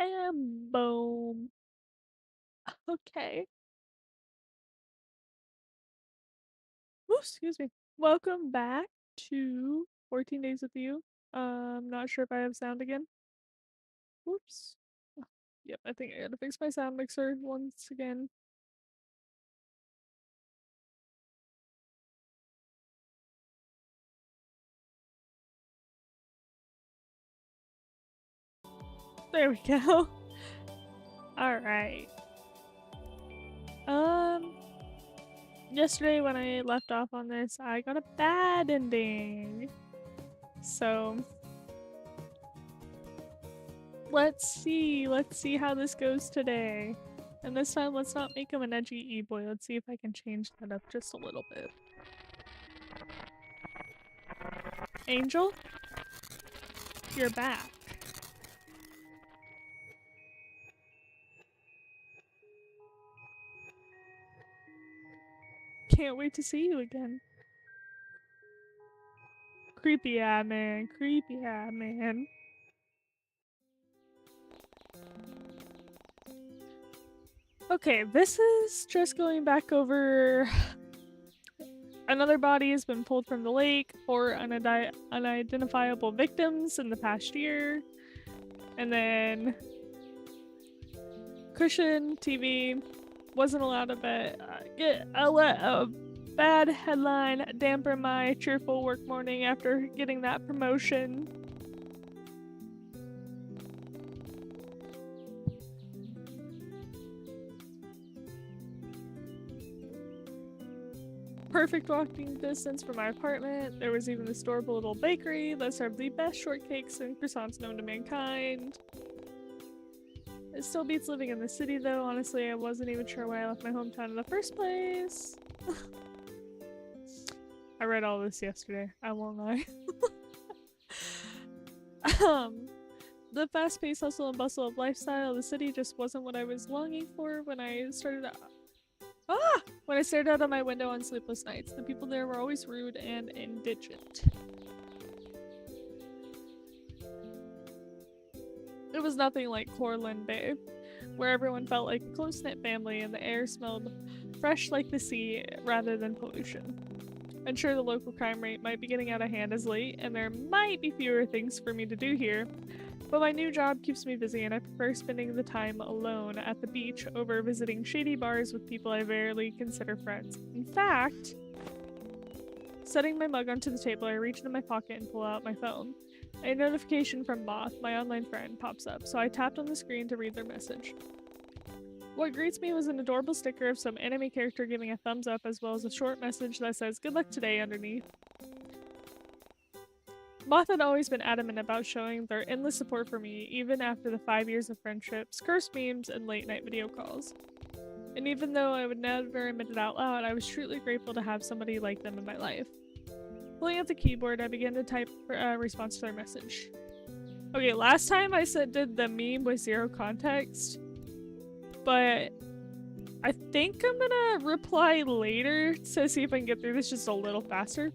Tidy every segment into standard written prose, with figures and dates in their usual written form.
And boom. Okay. Ooh, excuse me. Welcome back to 14 Days with You. Not sure if I have sound again. Whoops. Yep, I think I gotta fix my sound mixer once again. There we go. Alright. Um, Yesterday when I left off on this, I got a bad ending. So, let's see how this goes today. And this time, let's not make him an edgy e-boy. Let's see if I can change that up just a little bit. Angel, you're back. Can't wait to see you again. Creepy man, creepy man. Okay, this is just going back over. Another body has been pulled from the lake, 4 unidentifiable victims in the past year. And then cushion TV wasn't allowed to get a bad headline damper my cheerful work morning after getting that promotion. Perfect walking distance from my apartment. There was even this adorable little bakery that served the best shortcakes and croissants known to mankind. It still beats living in the city though. Honestly, I wasn't even sure why I left my hometown in the first place. I read all this yesterday, I won't lie. The fast-paced hustle and bustle of lifestyle of the city just wasn't what I was longing for when I started when I stared out of my window on sleepless nights. The people there were always rude and indigent. It was nothing like Cortland Bay, where everyone felt like a close-knit family and the air smelled fresh like the sea rather than pollution. I'm sure the local crime rate might be getting out of hand as late, and there might be fewer things for me to do here, but my new job keeps me busy and I prefer spending the time alone at the beach over visiting shady bars with people I rarely consider friends. In fact, setting my mug onto the table, I reach into my pocket and pull out my phone. A notification from Moth, my online friend, pops up, so I tapped on the screen to read their message. What greets me was an adorable sticker of some anime character giving a thumbs up, as well as a short message that says "Good luck today" underneath. Moth had always been adamant about showing their endless support for me, even after the 5 years of friendships, cursed memes, and late-night video calls. And even though I would never admit it out loud, I was truly grateful to have somebody like them in my life. Pulling up the keyboard, I began to type a response to their message. Okay, last time I did the meme with zero context, but I think I'm gonna reply later to see if I can get through this just a little faster.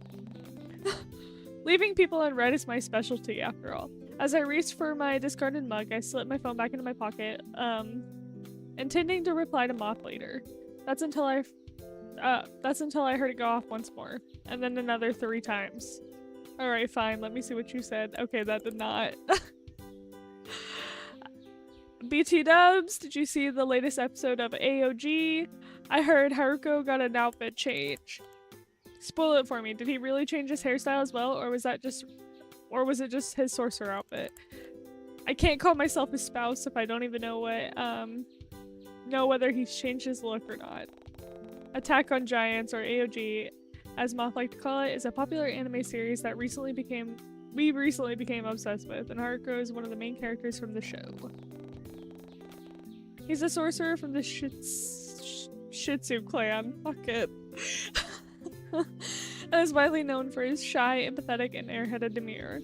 Leaving people unread is my specialty, after all. As I reached for my discarded mug, I slipped my phone back into my pocket, intending to reply to Moth later. That's until I heard it go off once more, and then another 3 times. Alright, fine, let me see what you said. Okay, that did not. BT Dubs, did you see the latest episode of AOG? I heard Haruko got an outfit change. Spoil it for me. Did he really change his hairstyle as well, or was it just his sorcerer outfit? I can't call myself his spouse if I don't even know whether he's changed his look or not. Attack on Giants, or AOG, as Moth liked to call it, is a popular anime series that we recently became obsessed with, and Haruko is one of the main characters from the show. He's a sorcerer from the Shitsu clan. Fuck it. And is widely known for his shy, empathetic, and airheaded demeanor.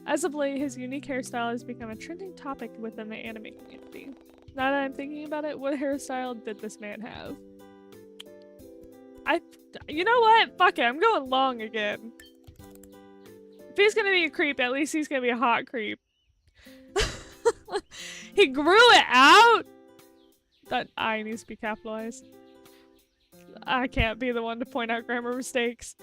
As of late, his unique hairstyle has become a trending topic within the anime community. Now that I'm thinking about it, what hairstyle did this man have? You know what? Fuck it, I'm going long again. If he's gonna be a creep, at least he's gonna be a hot creep. He grew it out! That I needs to be capitalized. I can't be the one to point out grammar mistakes.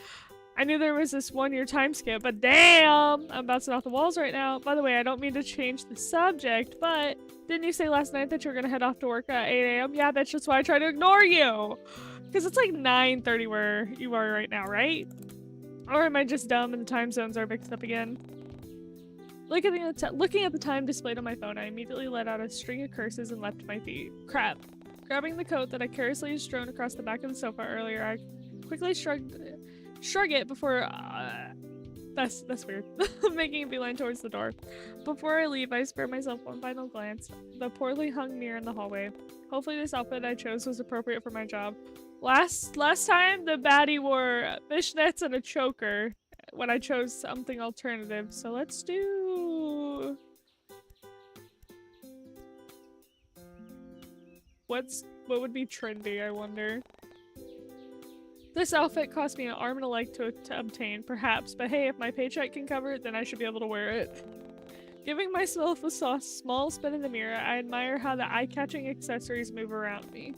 I knew there was this 1-year time skip, but damn! I'm bouncing off the walls right now. By the way, I don't mean to change the subject, but didn't you say last night that you were gonna head off to work at 8 a.m? Yeah, bitch, that's why I tried to ignore you! Because it's like 9:30 where you are right now, right? Or am I just dumb and the time zones are mixed up again? Looking at the time displayed on my phone, I immediately let out a string of curses and leapt to my feet. Crap. Grabbing the coat that I carelessly strewn across the back of the sofa earlier, I quickly shrug it before that's weird. Making a beeline towards the door. Before I leave, I spare myself one final glance. The poorly hung mirror in the hallway. Hopefully this outfit I chose was appropriate for my job. Last time the baddie wore fishnets and a choker when I chose something alternative, so let's do... What would be trendy, I wonder? This outfit cost me an arm and a leg to obtain, perhaps, but hey, if my paycheck can cover it, then I should be able to wear it. Giving myself a small spin in the mirror, I admire how the eye-catching accessories move around me.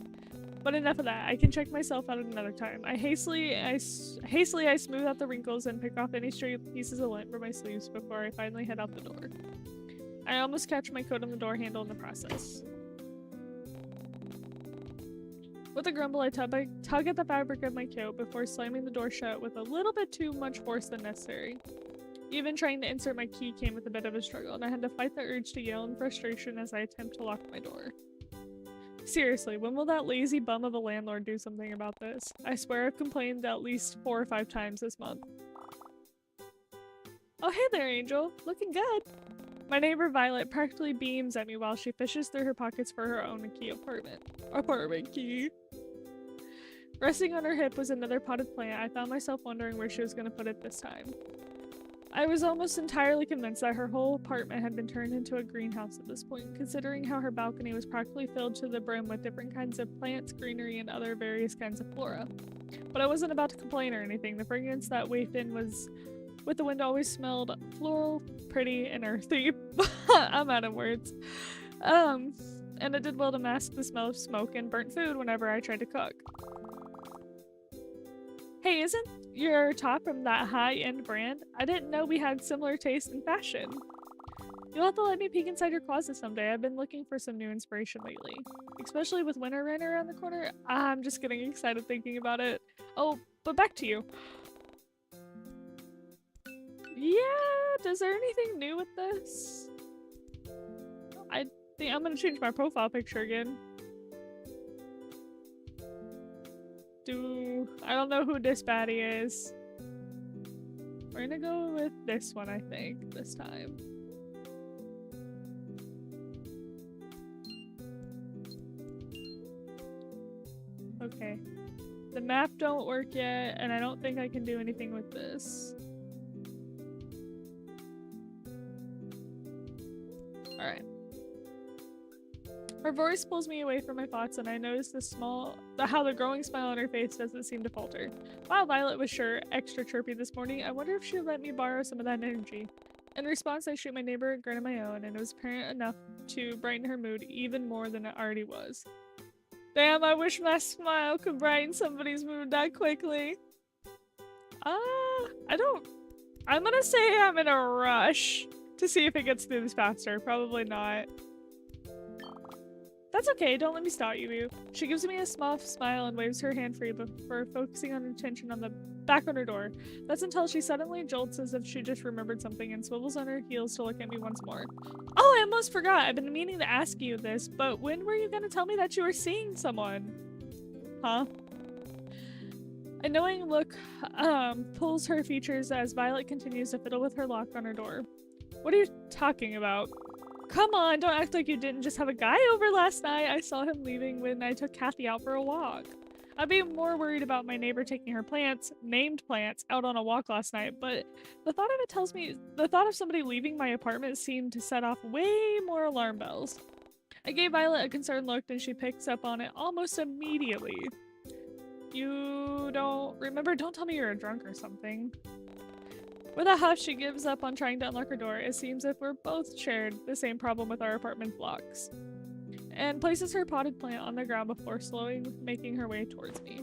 But enough of that, I can check myself out at another time. Hastily I smooth out the wrinkles and pick off any stray pieces of lint from my sleeves before I finally head out the door. I almost catch my coat on the door handle in the process. With a grumble, I tug at the fabric of my coat before slamming the door shut with a little bit too much force than necessary. Even trying to insert my key came with a bit of a struggle, and I had to fight the urge to yell in frustration as I attempt to lock my door. Seriously, when will that lazy bum of a landlord do something about this? I swear I've complained at least 4 or 5 times this month. Oh hey there, Angel. Looking good. My neighbor Violet practically beams at me while she fishes through her pockets for her own apartment key. Resting on her hip was another potted plant. I found myself wondering where she was going to put it this time. I was almost entirely convinced that her whole apartment had been turned into a greenhouse at this point, considering how her balcony was practically filled to the brim with different kinds of plants, greenery, and other various kinds of flora. But I wasn't about to complain or anything. The fragrance that wafted in with the wind always smelled floral, pretty, and earthy. I'm out of words. And it did well to mask the smell of smoke and burnt food whenever I tried to cook. Hey, isn't your top from that high-end brand? I didn't know we had similar taste in fashion. You'll have to let me peek inside your closet someday. I've been looking for some new inspiration lately. Especially with winter right around the corner. I'm just getting excited thinking about it. Oh, but back to you. Yeah, is there anything new with this? I think I'm gonna change my profile picture again. I don't know who this baddie is. We're gonna go with this one, I think, this time. Okay. The map don't work yet, and I don't think I can do anything with this. Alright. Her voice pulls me away from my thoughts, and I notice how the growing smile on her face doesn't seem to falter. Wow, Violet was sure extra chirpy this morning. I wonder if she'll let me borrow some of that energy. In response, I shoot my neighbor a grin of my own, and it was apparent enough to brighten her mood even more than it already was. Damn, I wish my smile could brighten somebody's mood that quickly. I'm gonna say I'm in a rush to see if it gets through this faster. Probably not. That's okay, don't let me stop you. She gives me a small smile and waves her hand free before focusing on her attention on the back on her door. That's until she suddenly jolts as if she just remembered something and swivels on her heels to look at me once more. Oh, I almost forgot. I've been meaning to ask you this, but when were you gonna tell me that you were seeing someone? Huh? A knowing look pulls her features as Violet continues to fiddle with her lock on her door. What are you talking about? Come on, don't act like you didn't just have a guy over last night. I saw him leaving when I took Kathy out for a walk. I'd be more worried about my neighbor taking her plants, named plants, out on a walk last night, but the thought of it tells me the thought of somebody leaving my apartment seemed to set off way more alarm bells. I gave Violet a concerned look and she picks up on it almost immediately. You don't remember? Don't tell me you're a drunk or something. With a huff, she gives up on trying to unlock her door. It seems as if we're both shared the same problem with our apartment blocks. And places her potted plant on the ground before slowly making her way towards me.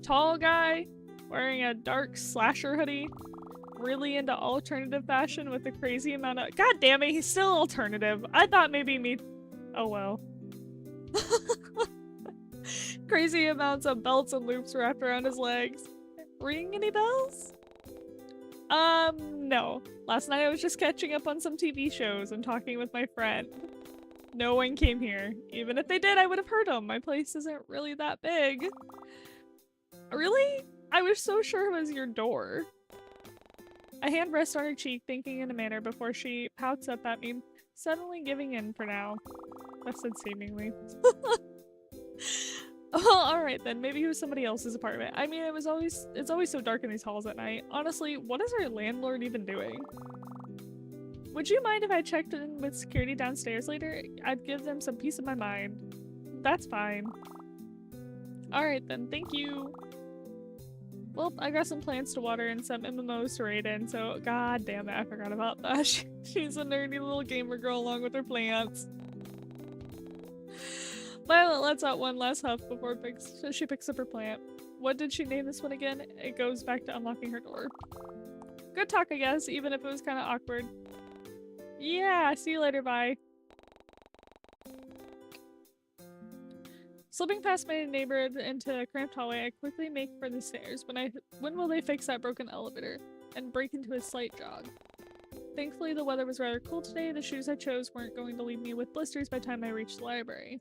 Tall guy, wearing a dark slasher hoodie, really into alternative fashion with a crazy amount of— God damn it, he's still alternative. I thought maybe me— oh well. Crazy amounts of belts and loops wrapped around his legs. Ring any bells? No. Last night I was just catching up on some TV shows and talking with my friend. No one came here. Even if they did, I would have heard them. My place isn't really that big. Really? I was so sure it was your door. A hand rests on her cheek, thinking in a manner before she pouts up at me, suddenly giving in for now. That said seemingly. Oh, alright then. Maybe it was somebody else's apartment. I mean, it's always so dark in these halls at night. Honestly, what is our landlord even doing? Would you mind if I checked in with security downstairs later? I'd give them some peace of my mind. That's fine. Alright then, thank you. Well, I got some plants to water and some MMOs to raid in, so god damn it, I forgot about that. She's a nerdy little gamer girl along with her plants. Violet lets out one last huff before she picks up her plant. What did she name this one again? It goes back to unlocking her door. Good talk, I guess, even if it was kind of awkward. Yeah, see you later, bye. Slipping past my neighbor into a cramped hallway, I quickly make for the stairs. When will they fix that broken elevator? And break into a slight jog. Thankfully, the weather was rather cool today. The shoes I chose weren't going to leave me with blisters by the time I reached the library.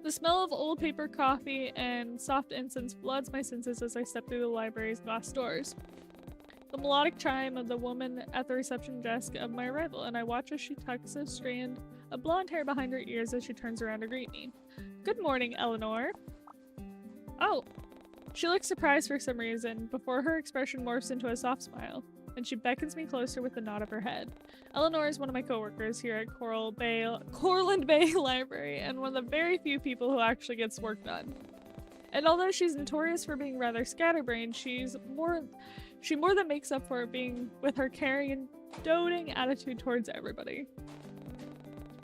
The smell of old paper, coffee, and soft incense floods my senses as I step through the library's glass doors. The melodic chime of the woman at the reception desk of my arrival, and I watch as she tucks a strand of blonde hair behind her ears as she turns around to greet me. Good morning, Eleanor. Oh. She looks surprised for some reason, before her expression morphs into a soft smile, and she beckons me closer with a nod of her head. Eleanor is one of my coworkers here at Courland Bay Library, and one of the very few people who actually gets work done. And although she's notorious for being rather scatterbrained, she more than makes up for it being with her caring and doting attitude towards everybody.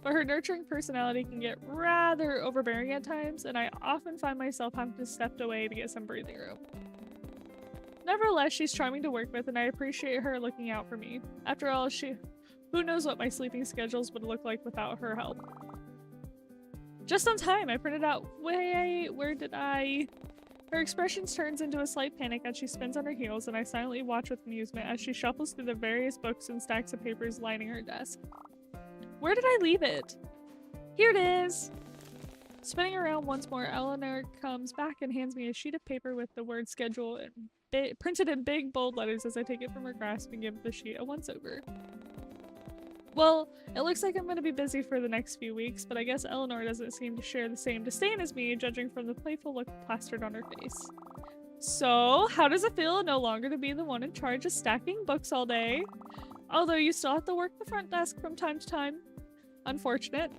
But her nurturing personality can get rather overbearing at times, and I often find myself having to step away to get some breathing room. Nevertheless, she's charming to work with, and I appreciate her looking out for me. After all, who knows what my sleeping schedules would look like without her help. Just on time, I printed out— wait, where did I— Her expression turns into a slight panic as she spins on her heels, and I silently watch with amusement as she shuffles through the various books and stacks of papers lining her desk. Where did I leave it? Here it is! Spinning around once more, Eleanor comes back and hands me a sheet of paper with the word schedule printed in big, bold letters as I take it from her grasp and give the sheet a once-over. Well, it looks like I'm going to be busy for the next few weeks, but I guess Eleanor doesn't seem to share the same disdain as me, judging from the playful look plastered on her face. So, how does it feel no longer to be the one in charge of stacking books all day? Although you still have to work the front desk from time to time. Unfortunate.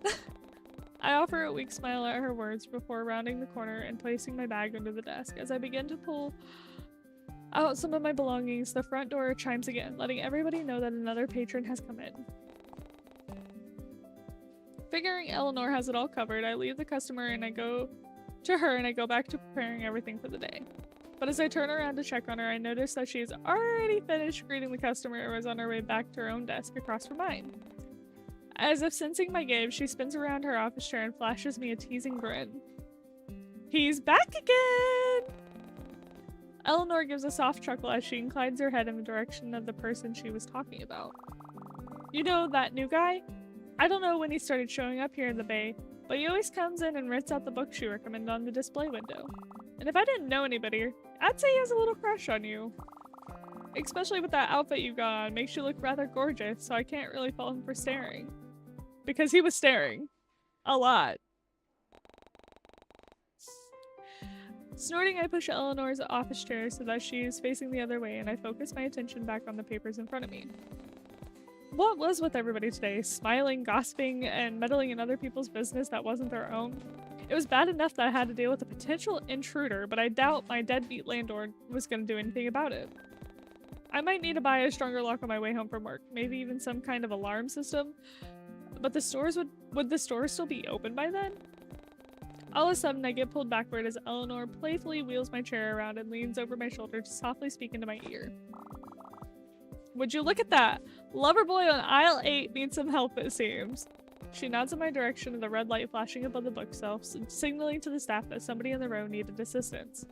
I offer a weak smile at her words before rounding the corner and placing my bag under the desk. As I begin to pull out some of my belongings, the front door chimes again, letting everybody know that another patron has come in. Figuring Eleanor has it all covered, I leave the customer and I go to her and I go back to preparing everything for the day. But as I turn around to check on her, I notice that she's already finished greeting the customer and was on her way back to her own desk across from mine. As if sensing my gaze, she spins around her office chair and flashes me a teasing grin. He's back again! Eleanor gives a soft chuckle as she inclines her head in the direction of the person she was talking about. You know, that new guy? I don't know when he started showing up here in the Bay, but he always comes in and rents out the books you recommend on the display window. And if I didn't know any better, I'd say he has a little crush on you. Especially with that outfit you got on, makes you look rather gorgeous, so I can't really fault him for staring. Because he was staring. A lot. Snorting, I push Eleanor's office chair so that she is facing the other way, and I focus my attention back on the papers in front of me. What was with everybody today? Smiling, gossiping, and meddling in other people's business that wasn't their own? It was bad enough that I had to deal with a potential intruder, but I doubt my deadbeat landlord was going to do anything about it. I might need to buy a stronger lock on my way home from work, maybe even some kind of alarm system. But the stores would the stores still be open by then? All of a sudden, I get pulled backward as Eleanor playfully wheels my chair around and leans over my shoulder to softly speak into my ear. Would you look at that? Lover boy on aisle 8 needs some help, it seems. She nods in my direction at the red light flashing above the bookshelves, signaling to the staff that somebody in the row needed assistance.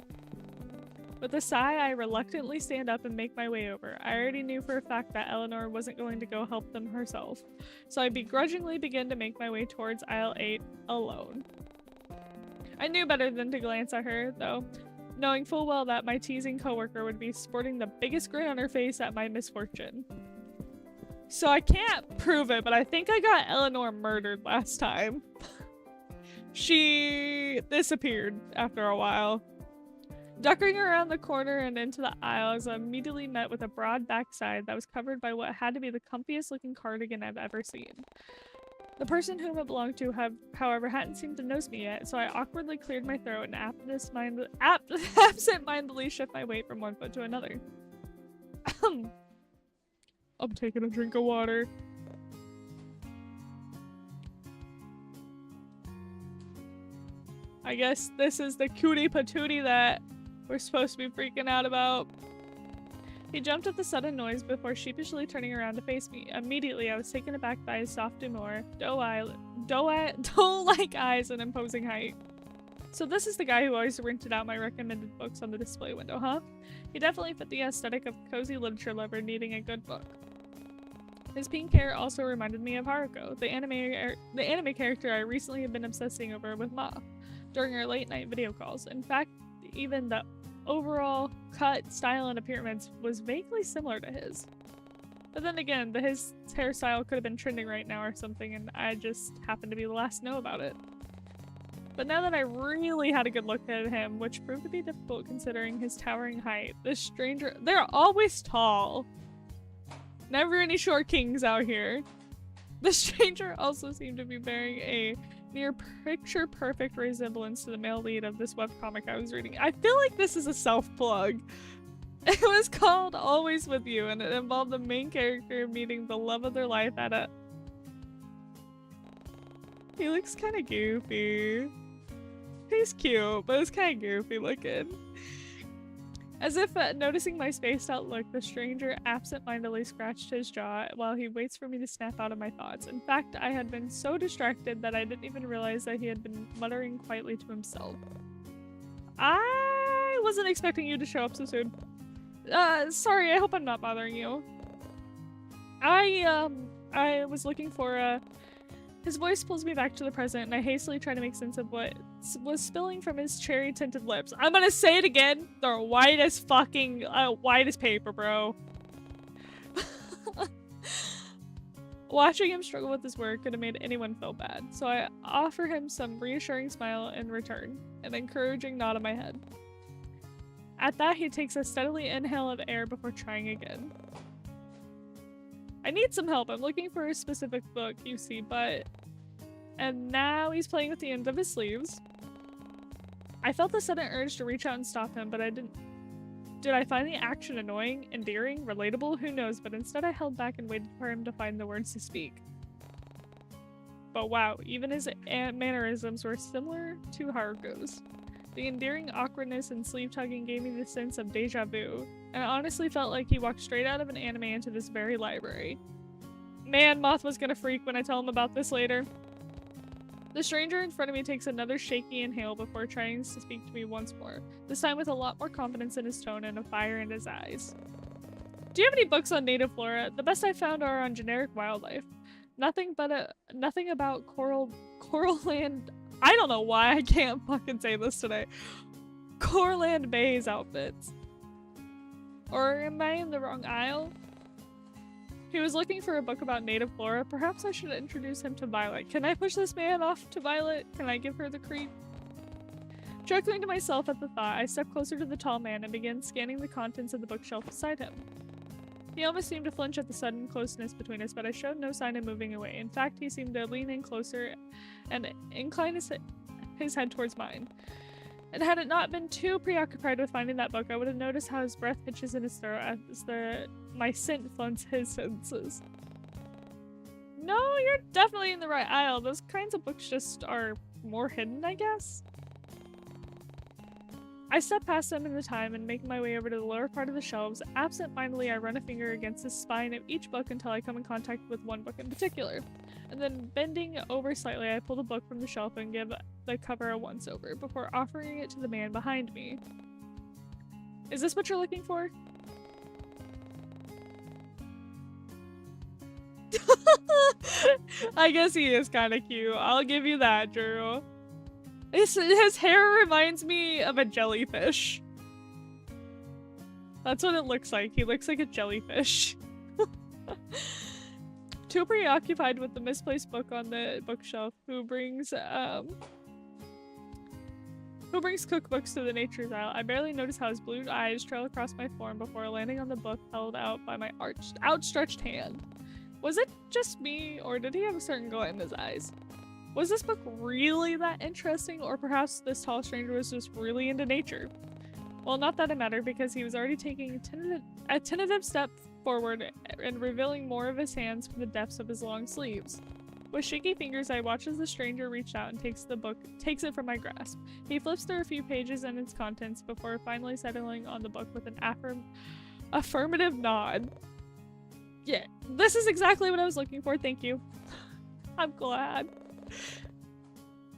With a sigh, I reluctantly stand up and make my way over. I already knew for a fact that Eleanor wasn't going to go help them herself, so I begrudgingly begin to make my way towards aisle 8 alone. I knew better than to glance at her, though, knowing full well that my teasing coworker would be sporting the biggest grin on her face at my misfortune. So I can't prove it, but I think I got Eleanor murdered last time. She disappeared after a while. Ducking around the corner and into the aisle, I was immediately met with a broad backside that was covered by what had to be the comfiest looking cardigan I've ever seen. The person whom it belonged to, however, hadn't seemed to notice me yet, so I awkwardly cleared my throat and absent-mindedly shift my weight from one foot to another. I'm taking a drink of water. I guess this is the cutie patootie that we're supposed to be freaking out about. He jumped at the sudden noise before sheepishly turning around to face me. Immediately, I was taken aback by his soft demure, doe-like eyes and imposing height. So this is the guy who always rented out my recommended books on the display window, huh? He definitely fit the aesthetic of a cozy literature lover needing a good book. His pink hair also reminded me of Haruko, the anime character I recently have been obsessing over with Ma during our late-night video calls. In fact, even the overall cut, style, and appearance was vaguely similar to his. But then again, his hairstyle could have been trending right now or something, and I just happened to be the last to know about it. But now that I really had a good look at him, which proved to be difficult considering his towering height, this stranger— they're always tall! Never any short kings out here. The stranger also seemed to be bearing a near picture-perfect resemblance to the male lead of this webcomic I was reading. I feel like this is a self-plug. It was called Always With You, and it involved the main character meeting the love of their life at a— He looks kind of goofy. He's cute, but it's kind of goofy looking. As if noticing my spaced out look, the stranger absent-mindedly scratched his jaw while he waits for me to snap out of my thoughts. In fact, I had been so distracted that I didn't even realize that he had been muttering quietly to himself. I wasn't expecting you to show up so soon. Sorry, I hope I'm not bothering you. I was looking for, His voice pulls me back to the present, and I hastily try to make sense of what was spilling from his cherry-tinted lips. I'm gonna say it again. They're white as fucking— white as paper, bro. Watching him struggle with his work could have made anyone feel bad, so I offer him some reassuring smile in return, an encouraging nod of my head. At that, he takes a steadily inhale of air before trying again. I need some help. I'm looking for a specific book, you see, but— And now he's playing with the ends of his sleeves. I felt the sudden urge to reach out and stop him, but I didn't. Did I find the action annoying, endearing, relatable? Who knows, but instead I held back and waited for him to find the words to speak. But wow, even his mannerisms were similar to Haruko's. The endearing awkwardness and sleeve-tugging gave me the sense of deja vu, and it honestly felt like he walked straight out of an anime into this very library. Man, Moth was gonna freak when I tell him about this later. The stranger in front of me takes another shaky inhale before trying to speak to me once more, this time with a lot more confidence in his tone and a fire in his eyes. Do you have any books on native flora? The best I found are on generic wildlife. Nothing about coral land— I don't know why I can't fucking say this today. Corland Bay's outfits. Or am I in the wrong aisle? He was looking for a book about native flora. Perhaps I should introduce him to Violet. Can I push this man off to Violet? Can I give her the creep? Chuckling to myself at the thought, I stepped closer to the tall man and began scanning the contents of the bookshelf beside him. He almost seemed to flinch at the sudden closeness between us, but I showed no sign of moving away. In fact, he seemed to lean in closer and incline his his head towards mine. And had it not been too preoccupied with finding that book, I would have noticed how his breath hitches in his throat as my scent floods his senses. No, you're definitely in the right aisle. Those kinds of books just are more hidden, I guess. I step past them in the time and make my way over to the lower part of the shelves. Absent-mindedly, I run a finger against the spine of each book until I come in contact with one book in particular. And then bending over slightly, I pull the book from the shelf and give the cover a once-over before offering it to the man behind me. Is this what you're looking for? I guess he is kind of cute. I'll give you that, Drew. His hair reminds me of a jellyfish. That's what it looks like. He looks like a jellyfish. Too preoccupied with the misplaced book on the bookshelf, who brings cookbooks to the nature's aisle. I barely notice how his blue eyes trail across my form before landing on the book held out by my outstretched hand. Was it just me, or did he have a certain glow in his eyes? Was this book really that interesting, or perhaps this tall stranger was just really into nature? Well, not that it mattered, because he was already taking a tentative step forward and revealing more of his hands from the depths of his long sleeves. With shaky fingers, I watch as the stranger reached out and takes it from my grasp. He flips through a few pages and its contents before finally settling on the book with an affirmative nod. Yeah, this is exactly what I was looking for, thank you. I'm glad.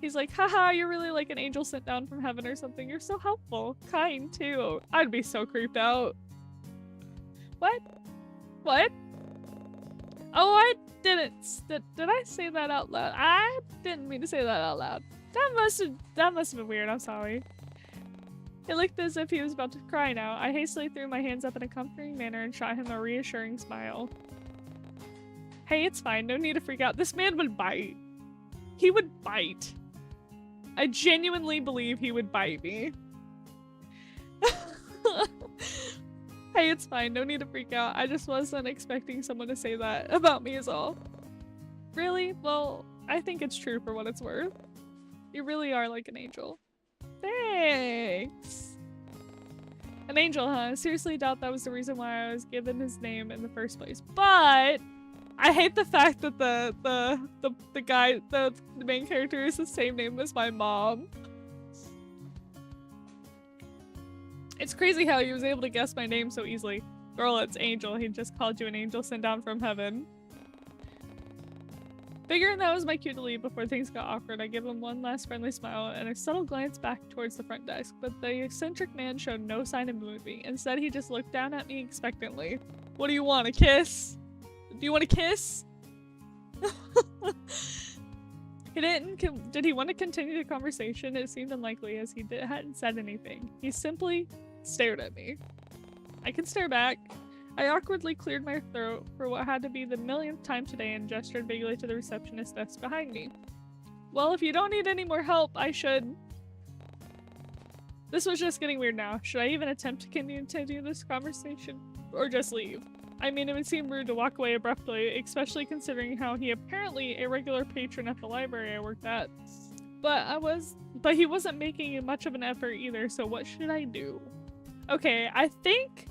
He's like, haha, you're really like an angel sent down from heaven or something. You're so helpful. Kind, too. I'd be so creeped out. What? What? Oh, I didn't. Did I say that out loud? I didn't mean to say that out loud. That must have been weird. I'm sorry. It looked as if he was about to cry now. I hastily threw my hands up in a comforting manner and shot him a reassuring smile. Hey, it's fine. No need to freak out. This man would bite. He would bite. I genuinely believe he would bite me. Hey, it's fine. No need to freak out. I just wasn't expecting someone to say that about me is all. Really? Well, I think it's true for what it's worth. You really are like an angel. Thanks. An angel, huh? I seriously doubt that was the reason why I was given his name in the first place. But I hate the fact that the main character is the same name as my mom. It's crazy how he was able to guess my name so easily. Girl, it's Angel. He just called you an angel sent down from heaven. Figuring that was my cue to leave before things got awkward, I give him one last friendly smile and a subtle glance back towards the front desk, but the eccentric man showed no sign of moving. Instead, he just looked down at me expectantly. What do you want, a kiss? Do you want a kiss? He didn't. Did he want to continue the conversation? It seemed unlikely as he hadn't said anything. He simply stared at me. I can stare back. I awkwardly cleared my throat for what had to be the millionth time today and gestured vaguely to the receptionist desk behind me. Well, if you don't need any more help, I should. This was just getting weird now. Should I even attempt to continue this conversation? Or just leave? I mean, it would seem rude to walk away abruptly, especially considering how he apparently a regular patron at the library I worked at. But he wasn't making much of an effort either, so what should I do? Okay, I think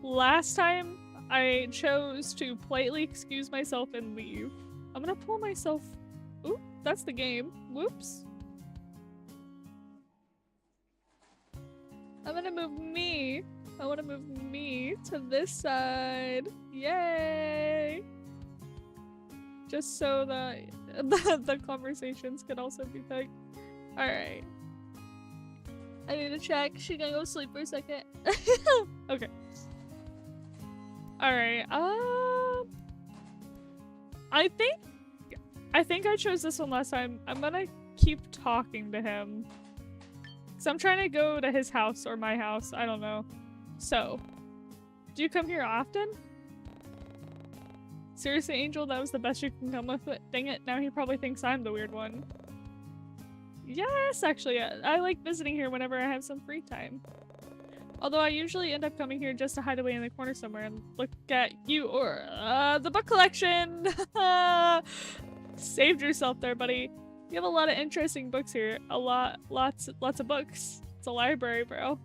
last time I chose to politely excuse myself and leave. I'm gonna pull myself. Oop, that's the game. Whoops. I'm gonna move me. I want to move me to this side. Yay! Just so that the conversations could also be picked. Alright. I need to check. She gonna go sleep for a second. Okay. Alright. I think I chose this one last time. I'm gonna keep talking to him. So I'm trying to go to his house or my house. I don't know. So, do you come here often? Seriously, Angel, that was the best you can come with it. Dang it, now he probably thinks I'm the weird one. Yes, actually, I like visiting here whenever I have some free time. Although I usually end up coming here just to hide away in the corner somewhere and look at you or the book collection. Saved yourself there, buddy. You have a lot of interesting books here. Lots of books. It's a library, bro.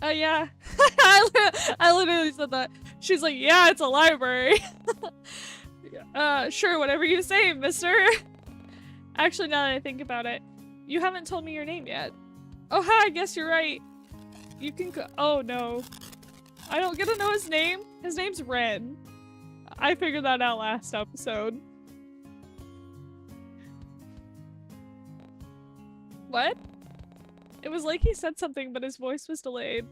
Oh yeah. I literally said that. She's like, yeah, it's a library. Sure, whatever you say, mister. Actually, now that I think about it, you haven't told me your name yet. Oh, hi, I guess you're right. You can oh no. I don't get to know his name. His name's Ren. I figured that out last episode. What? It was like he said something, but his voice was delayed.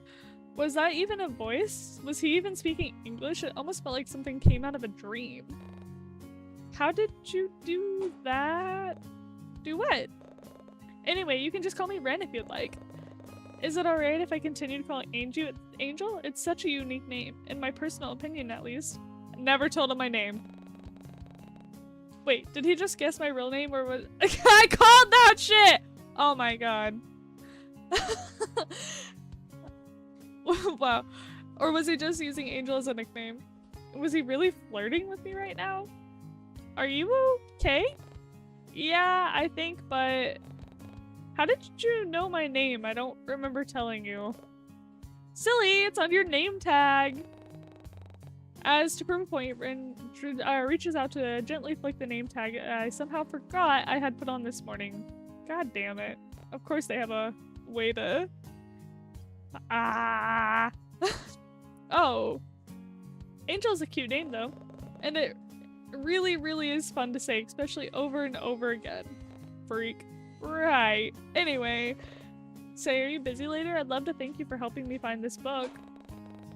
Was that even a voice? Was he even speaking English? It almost felt like something came out of a dream. How did you do that? Do what? Anyway, you can just call me Ren if you'd like. Is it alright if I continue to call it Angel? It's such a unique name, in my personal opinion at least. I never told him my name. Wait, did he just guess my real name or was- I called that shit! Oh my god. Wow. Or was he just using Angel as a nickname? Was he really flirting with me right now? Are you okay? Yeah, I think, but... How did you know my name? I don't remember telling you. Silly, it's on your name tag! As to prove a point, Ren reaches out to gently flick the name tag I somehow forgot I had put on this morning. God damn it. Of course they have a way to... Ah! Oh. Angel's a cute name though. And it really, really is fun to say, especially over and over again. Freak. Right. Anyway. Say, are you busy later? I'd love to thank you for helping me find this book.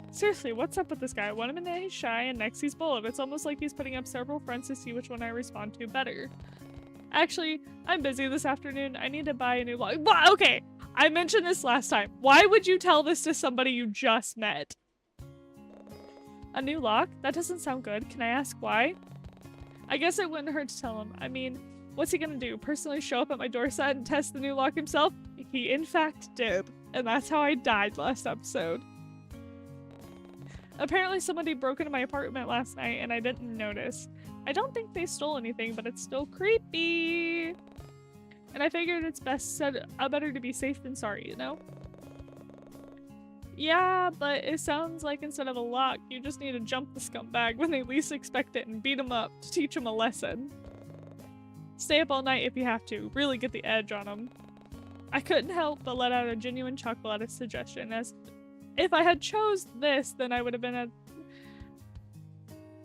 Seriously, what's up with this guy? One minute he's shy and next he's bold. It's almost like he's putting up several fronts to see which one I respond to better. Actually, I'm busy this afternoon. I need to buy a new lock. Okay, I mentioned this last time. Why would you tell this to somebody you just met? A new lock? That doesn't sound good. Can I ask why? I guess it wouldn't hurt to tell him. I mean, what's he gonna do? Personally show up at my doorstep and test the new lock himself? He in fact did. And that's how I died last episode. Apparently somebody broke into my apartment last night and I didn't notice. I don't think they stole anything, but it's still creepy. And I figured it's better to be safe than sorry, you know? Yeah, but it sounds like instead of a lock, you just need to jump the scumbag when they least expect it and beat him up to teach him a lesson. Stay up all night if you have to. Really get the edge on him. I couldn't help but let out a genuine chuckle at his suggestion, as if I had chose this, then I would have been a...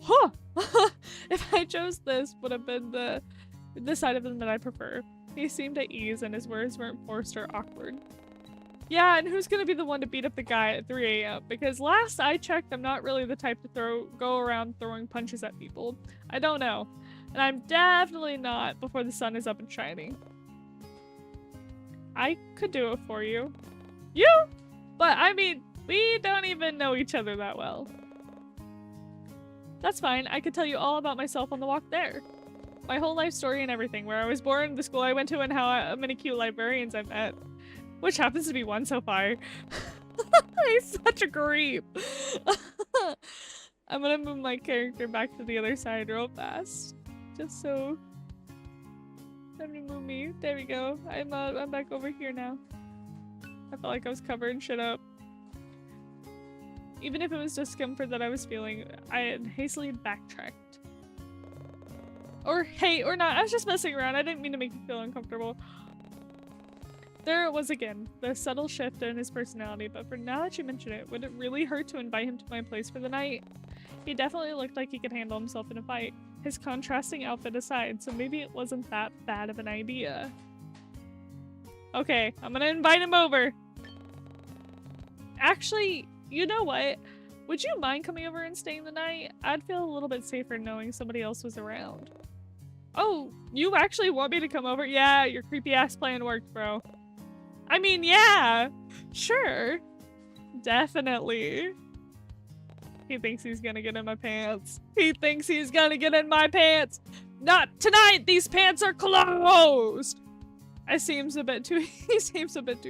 Huh! If I chose this, would have been the side of him that I prefer. He seemed at ease and his words weren't forced or awkward. Yeah, and who's gonna be the one to beat up the guy at 3 a.m? Because last I checked, I'm not really the type to go around throwing punches at people. I don't know. And I'm definitely not before the sun is up and shining. I could do it for you. You? But I mean, we don't even know each other that well. That's fine. I could tell you all about myself on the walk there. My whole life story and everything. Where I was born, the school I went to, and how many cute librarians I've met. Which happens to be one so far. He's such a creep. I'm gonna move my character back to the other side real fast. Just so... Time to move me. There we go. I'm back over here now. I felt like I was covering shit up. Even if it was discomfort that I was feeling, I had hastily backtracked. Or hey, or not. I was just messing around. I didn't mean to make you feel uncomfortable. There it was again, the subtle shift in his personality, but for now that you mention it, would it really hurt to invite him to my place for the night? He definitely looked like he could handle himself in a fight, his contrasting outfit aside, so maybe it wasn't that bad of an idea. Okay, I'm gonna invite him over. Actually, you know what? Would you mind coming over and staying the night? I'd feel a little bit safer knowing somebody else was around. Oh, you actually want me to come over? Yeah, your creepy ass plan worked, bro. I mean, yeah, sure. Definitely. He thinks he's gonna get in my pants. He thinks he's gonna get in my pants. Not tonight! These pants are closed! He seems a bit too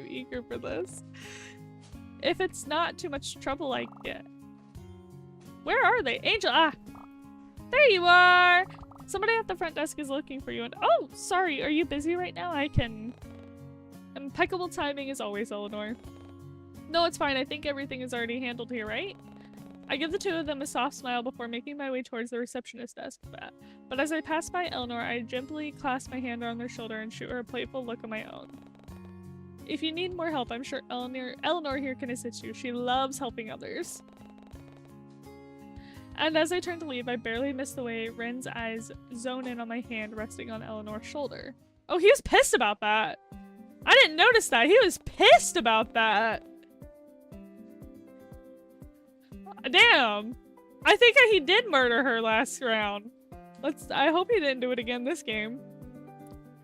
eager for this. If it's not too much trouble, I get. Where are they? Angel, ah! There you are! Somebody at the front desk is looking for you and- Oh! Sorry, are you busy right now? I can- Impeccable timing as always, Eleanor. No, it's fine. I think everything is already handled here, right? I give the two of them a soft smile before making my way towards the receptionist desk. But as I pass by Eleanor, I gently clasp my hand on their shoulder and shoot her a playful look of my own. If you need more help, I'm sure Eleanor here can assist you. She loves helping others. And as I turn to leave, I barely miss the way Ren's eyes zone in on my hand resting on Eleanor's shoulder. Oh, he was pissed about that. I didn't notice that. He was pissed about that. Damn. I think he did murder her last round. I hope he didn't do it again this game.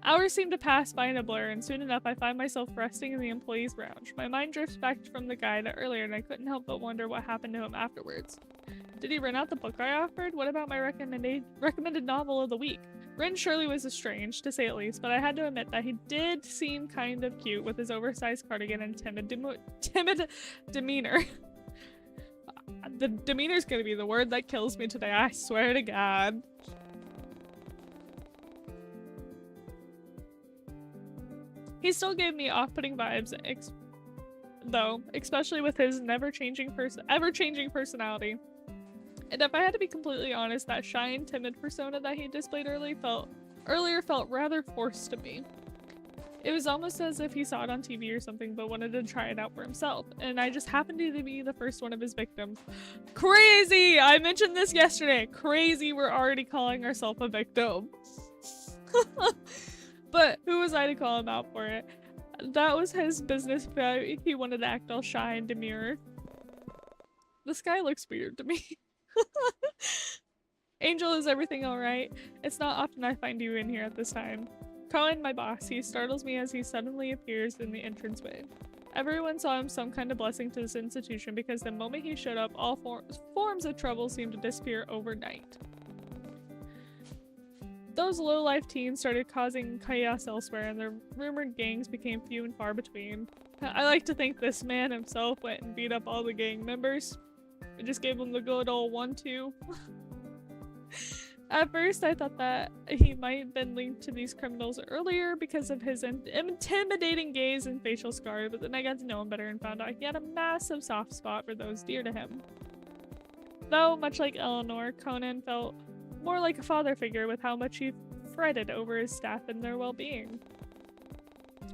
Hours seem to pass by in a blur, and soon enough I find myself resting in the employee's lounge. My mind drifts back from the guy that earlier, and I couldn't help but wonder what happened to him afterwards. Did he rent out the book I offered? What about my recommended novel of the week? Ren surely was estranged, to say at least, but I had to admit that he did seem kind of cute with his oversized cardigan and timid demeanor. The demeanor's gonna be the word that kills me today, I swear to God. He still gave me off-putting vibes, though, especially with his ever-changing personality. And if I had to be completely honest, that shy and timid persona that he displayed earlier felt rather forced to me. It was almost as if he saw it on TV or something but wanted to try it out for himself, and I just happened to be the first one of his victims. Crazy! I mentioned this yesterday. Crazy, we're already calling ourselves a victim. But who was I to call him out for it? That was his business, but he wanted to act all shy and demure. This guy looks weird to me. Angel, is everything alright? It's not often I find you in here at this time. Cohen, my boss, he startles me as he suddenly appears in the entranceway. Everyone saw him some kind of blessing to this institution because the moment he showed up, all forms of trouble seemed to disappear overnight. Those low-life teens started causing chaos elsewhere, and their rumored gangs became few and far between. I like to think this man himself went and beat up all the gang members. I just gave them the good old 1-2. At first, I thought that he might have been linked to these criminals earlier because of his intimidating gaze and facial scars, but then I got to know him better and found out he had a massive soft spot for those dear to him. Though, much like Eleanor, Conan felt more like a father figure with how much he fretted over his staff and their well-being.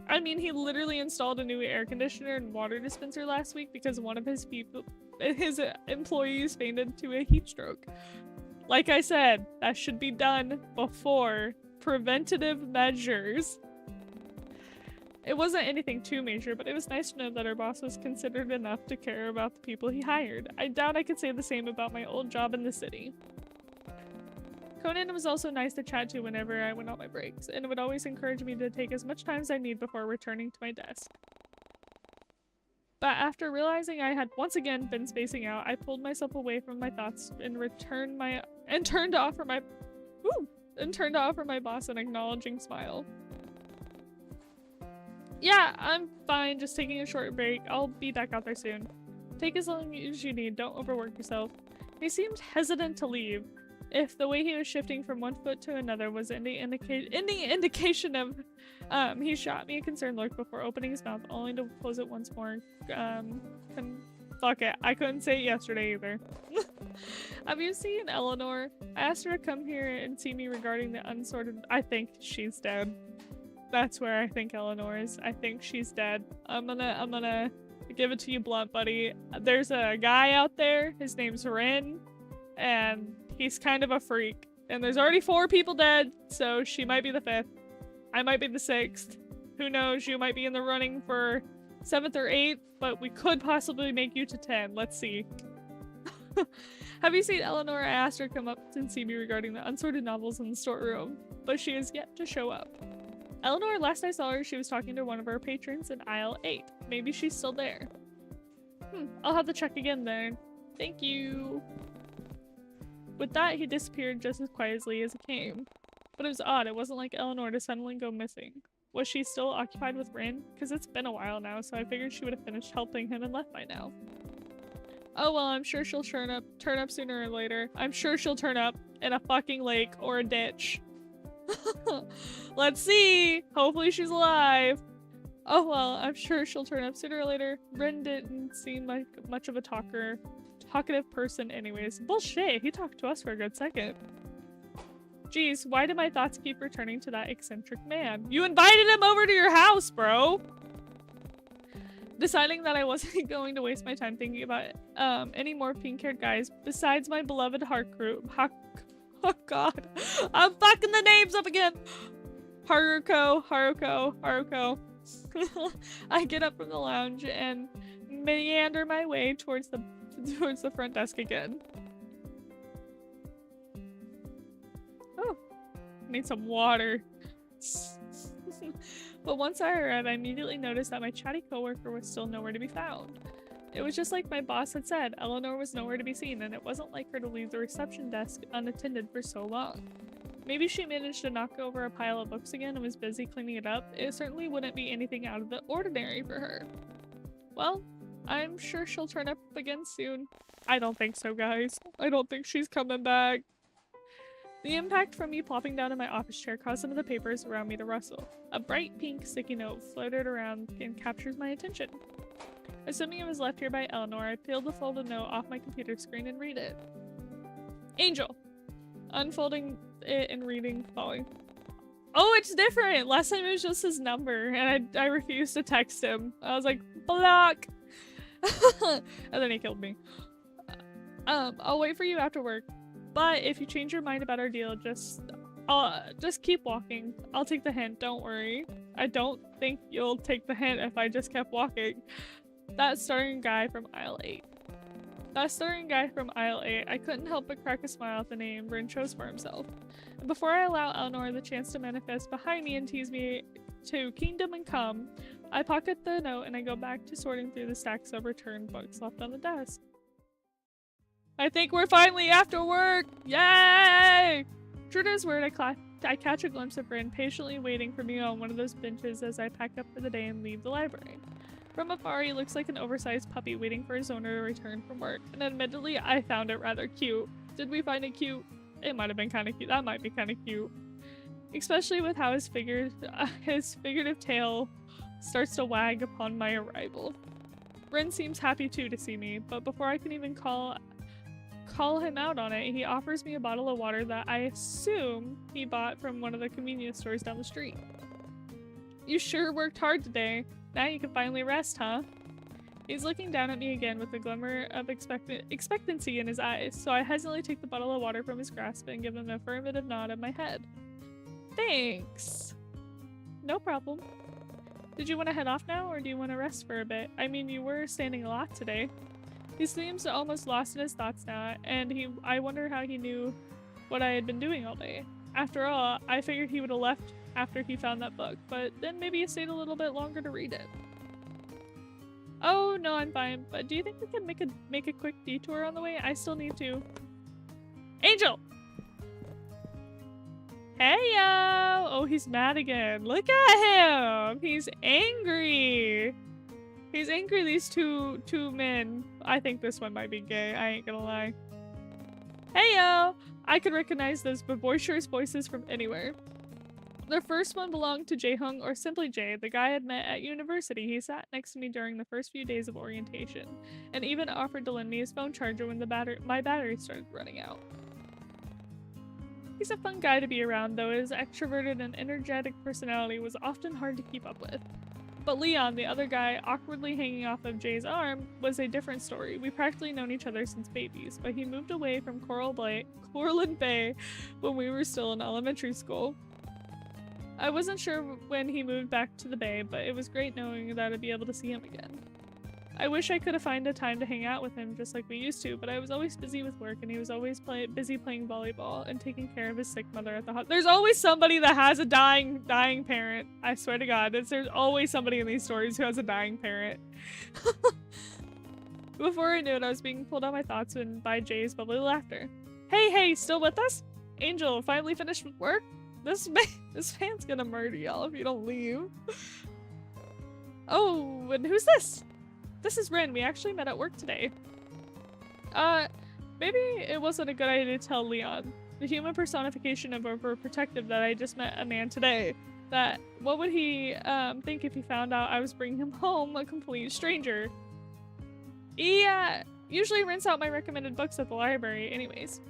I mean, he literally installed a new air conditioner and water dispenser last week because one of his employees fainted to a heat stroke. Like I said, that should be done before preventative measures. It wasn't anything too major, but it was nice to know that our boss was considerate enough to care about the people he hired. I doubt I could say the same about my old job in the city. Conan was also nice to chat to whenever I went on my breaks, and would always encourage me to take as much time as I need before returning to my desk. But after realizing I had once again been spacing out, I pulled myself away from my thoughts and turned to offer my boss an acknowledging smile. Yeah, I'm fine, just taking a short break. I'll be back out there soon. Take as long as you need, don't overwork yourself. He seemed hesitant to leave. If the way he was shifting from one foot to another was any indication of, he shot me a concerned look before opening his mouth, only to close it once more. Fuck it, I couldn't say it yesterday either. Have you seen Eleanor? I asked her to come here and see me regarding the unsorted- I think she's dead. That's where I think Eleanor is. I think she's dead. I'm gonna give it to you blunt, buddy. There's a guy out there, his name's Ren, and he's kind of a freak. And there's already 4 people dead, so she might be the 5th. I might be the 6th. Who knows, you might be in the running for 7th or 8th, but we could possibly make you to 10. Let's see. Have you seen Eleanor? I asked her to come up and see me regarding the unsorted novels in the storeroom, but she has yet to show up. Eleanor, last I saw her, she was talking to one of our patrons in aisle 8. Maybe she's still there. I'll have to check again then. Thank you. With that, he disappeared just as quietly as he came. But it was odd, it wasn't like Eleanor to suddenly go missing. Was she still occupied with Rin? Because it's been a while now, so I figured she would have finished helping him and left by now. Oh well, I'm sure she'll turn up sooner or later. I'm sure she'll turn up in a fucking lake or a ditch. Let's see! Hopefully she's alive. Oh well, I'm sure she'll turn up sooner or later. Ren didn't seem like much of a talkative person anyways. Bullshit, he talked to us for a good second. Jeez, why do my thoughts keep returning to that eccentric man? You invited him over to your house, bro! Deciding that I wasn't going to waste my time thinking about any more pink-haired guys besides my beloved oh god. I'm fucking the names up again! Haruko. I get up from the lounge and meander my way towards the front desk again. Oh, I need some water. But once I arrived, I immediately noticed that my chatty coworker was still nowhere to be found. It was just like my boss had said, Eleanor was nowhere to be seen, and it wasn't like her to leave the reception desk unattended for so long. Maybe she managed to knock over a pile of books again and was busy cleaning it up. It certainly wouldn't be anything out of the ordinary for her. Well, I'm sure she'll turn up again soon. I don't think so, guys. I don't think she's coming back. The impact from me plopping down in my office chair caused some of the papers around me to rustle. A bright pink sticky note floated around and captures my attention. Assuming it was left here by Eleanor, I peeled the folded note off my computer screen and read it. Angel. Unfolding it and reading the following. Oh, it's different! Last time it was just his number, and I refused to text him. I was like, block! And then he killed me. I'll wait for you after work. But if you change your mind about our deal, just keep walking. I'll take the hint, don't worry. I don't think you'll take the hint if I just kept walking. That starring guy from aisle 8. I couldn't help but crack a smile at the name Rin chose for himself. And before I allow Eleanor the chance to manifest behind me and tease me to kingdom and come, I pocket the note and I go back to sorting through the stacks of returned books left on the desk. I think we're finally after work! Yay! True to his word, I catch a glimpse of Rin patiently waiting for me on one of those benches as I pack up for the day and leave the library. From afar, he looks like an oversized puppy waiting for his owner to return from work, and admittedly, I found it rather cute. Did we find it cute? It might have been kind of cute. That might be kind of cute. Especially with how his figurative tail starts to wag upon my arrival. Rin seems happy too to see me, but before I can even call him out on it, he offers me a bottle of water that I assume he bought from one of the convenience stores down the street. You sure worked hard today. Now you can finally rest, huh? He's looking down at me again with a glimmer of expectancy in his eyes, so I hesitantly take the bottle of water from his grasp and give him an affirmative nod of my head. Thanks. No problem. Did you want to head off now, or do you want to rest for a bit? I mean, you were standing a lot today. He seems almost lost in his thoughts now, and I wonder how he knew what I had been doing all day. After all, I figured he would have left after he found that book, but then maybe he stayed a little bit longer to read it. Oh, no, I'm fine, but do you think we can make a quick detour on the way? I still need to. Angel! Hey, yo! Oh, he's mad again. Look at him! He's angry! He's angry, these two men. I think this one might be gay, I ain't gonna lie. Hey, yo! I could recognize those boisterous voices from anywhere. The first one belonged to Jae-hung, or simply Jae, the guy I had met at university. He sat next to me during the first few days of orientation, and even offered to lend me his phone charger when my battery started running out. He's a fun guy to be around, though his extroverted and energetic personality was often hard to keep up with. But Leon, the other guy awkwardly hanging off of Jay's arm, was a different story. We practically known each other since babies, but he moved away from Coraline Bay when we were still in elementary school. I wasn't sure when he moved back to the Bay, but it was great knowing that I'd be able to see him again. I wish I could have found a time to hang out with him just like we used to, but I was always busy with work and he was always busy playing volleyball and taking care of his sick mother at the hospital. There's always somebody that has a dying parent. I swear to God, there's always somebody in these stories who has a dying parent. Before I knew it, I was being pulled out my thoughts by Jay's bubbly laughter. Hey, still with us? Angel, finally finished with work? This man's gonna murder y'all if you don't leave. Oh, and who's this? This is Rin. We actually met at work today. Maybe it wasn't a good idea to tell Leon, the human personification of overprotective, that I just met a man today. That what would he think if he found out I was bringing him home a complete stranger? He usually rents out my recommended books at the library anyways.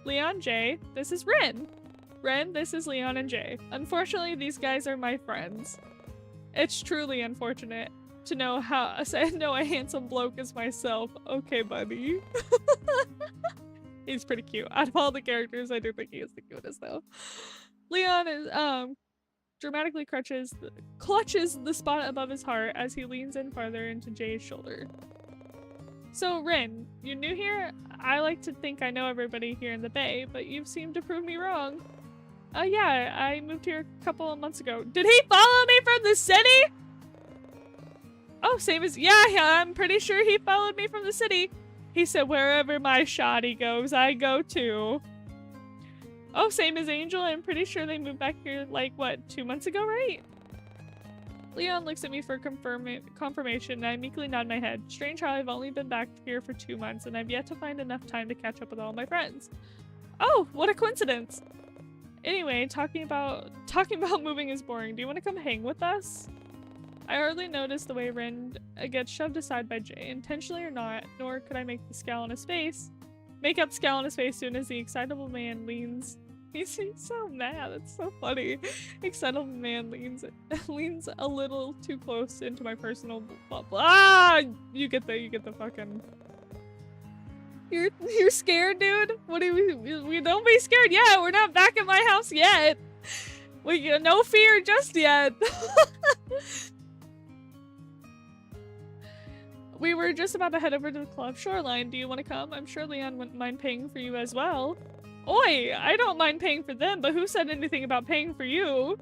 Leon J, this is Ren. Ren, this is Leon and Jay. Unfortunately, these guys are my friends. It's truly unfortunate to know a handsome bloke as myself. Okay, buddy. He's pretty cute. Out of all the characters, I do think he is the cutest though. Leon is dramatically clutches the spot above his heart as he leans in farther into Jay's shoulder. So Ren, you new here? I like to think I know everybody here in the Bay, but you've seemed to prove me wrong. Yeah, I moved here a couple of months ago. Did he follow me from the city? Oh, same as- yeah, I'm pretty sure he followed me from the city. He said wherever my shoddy goes, I go too. Oh, same as Angel. I'm pretty sure they moved back here, like, what, 2 months ago, right? Leon looks at me for confirmation, and I meekly nod my head. Strange how I've only been back here for 2 months, and I've yet to find enough time to catch up with all my friends. Oh, what a coincidence! Anyway, talking about moving is boring. Do you want to come hang with us? I hardly noticed the way Ren gets shoved aside by Jay, intentionally or not, nor could I make up scowl on his face soon as the excitable man leans. He's so mad. It's so funny. Excitable man leans a little too close into my personal bubble. Ah! You get the fucking. You're scared, dude? What do we don't be scared yet. We're not back at my house yet. No fear just yet. We were just about to head over to the club Shoreline. Do you want to come? I'm sure Leon wouldn't mind paying for you as well. Oi! I don't mind paying for them, but who said anything about paying for you?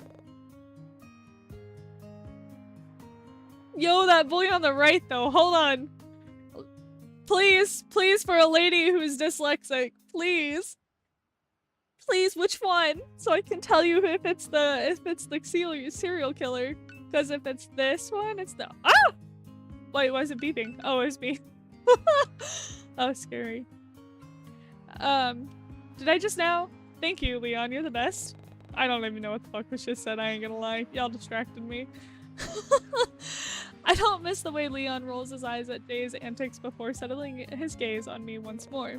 Yo, that boy on the right though, hold on. Please, for a lady who's dyslexic, please. Please, which one? So I can tell you if it's the serial killer. Because if it's this one, it's the— ah! Wait, why is it beeping? Oh, it was me. That was scary. Did I just now? Thank you, Leon. You're the best. I don't even know what the fuck was just said. I ain't gonna lie. Y'all distracted me. I don't miss the way Leon rolls his eyes at Jay's antics before settling his gaze on me once more.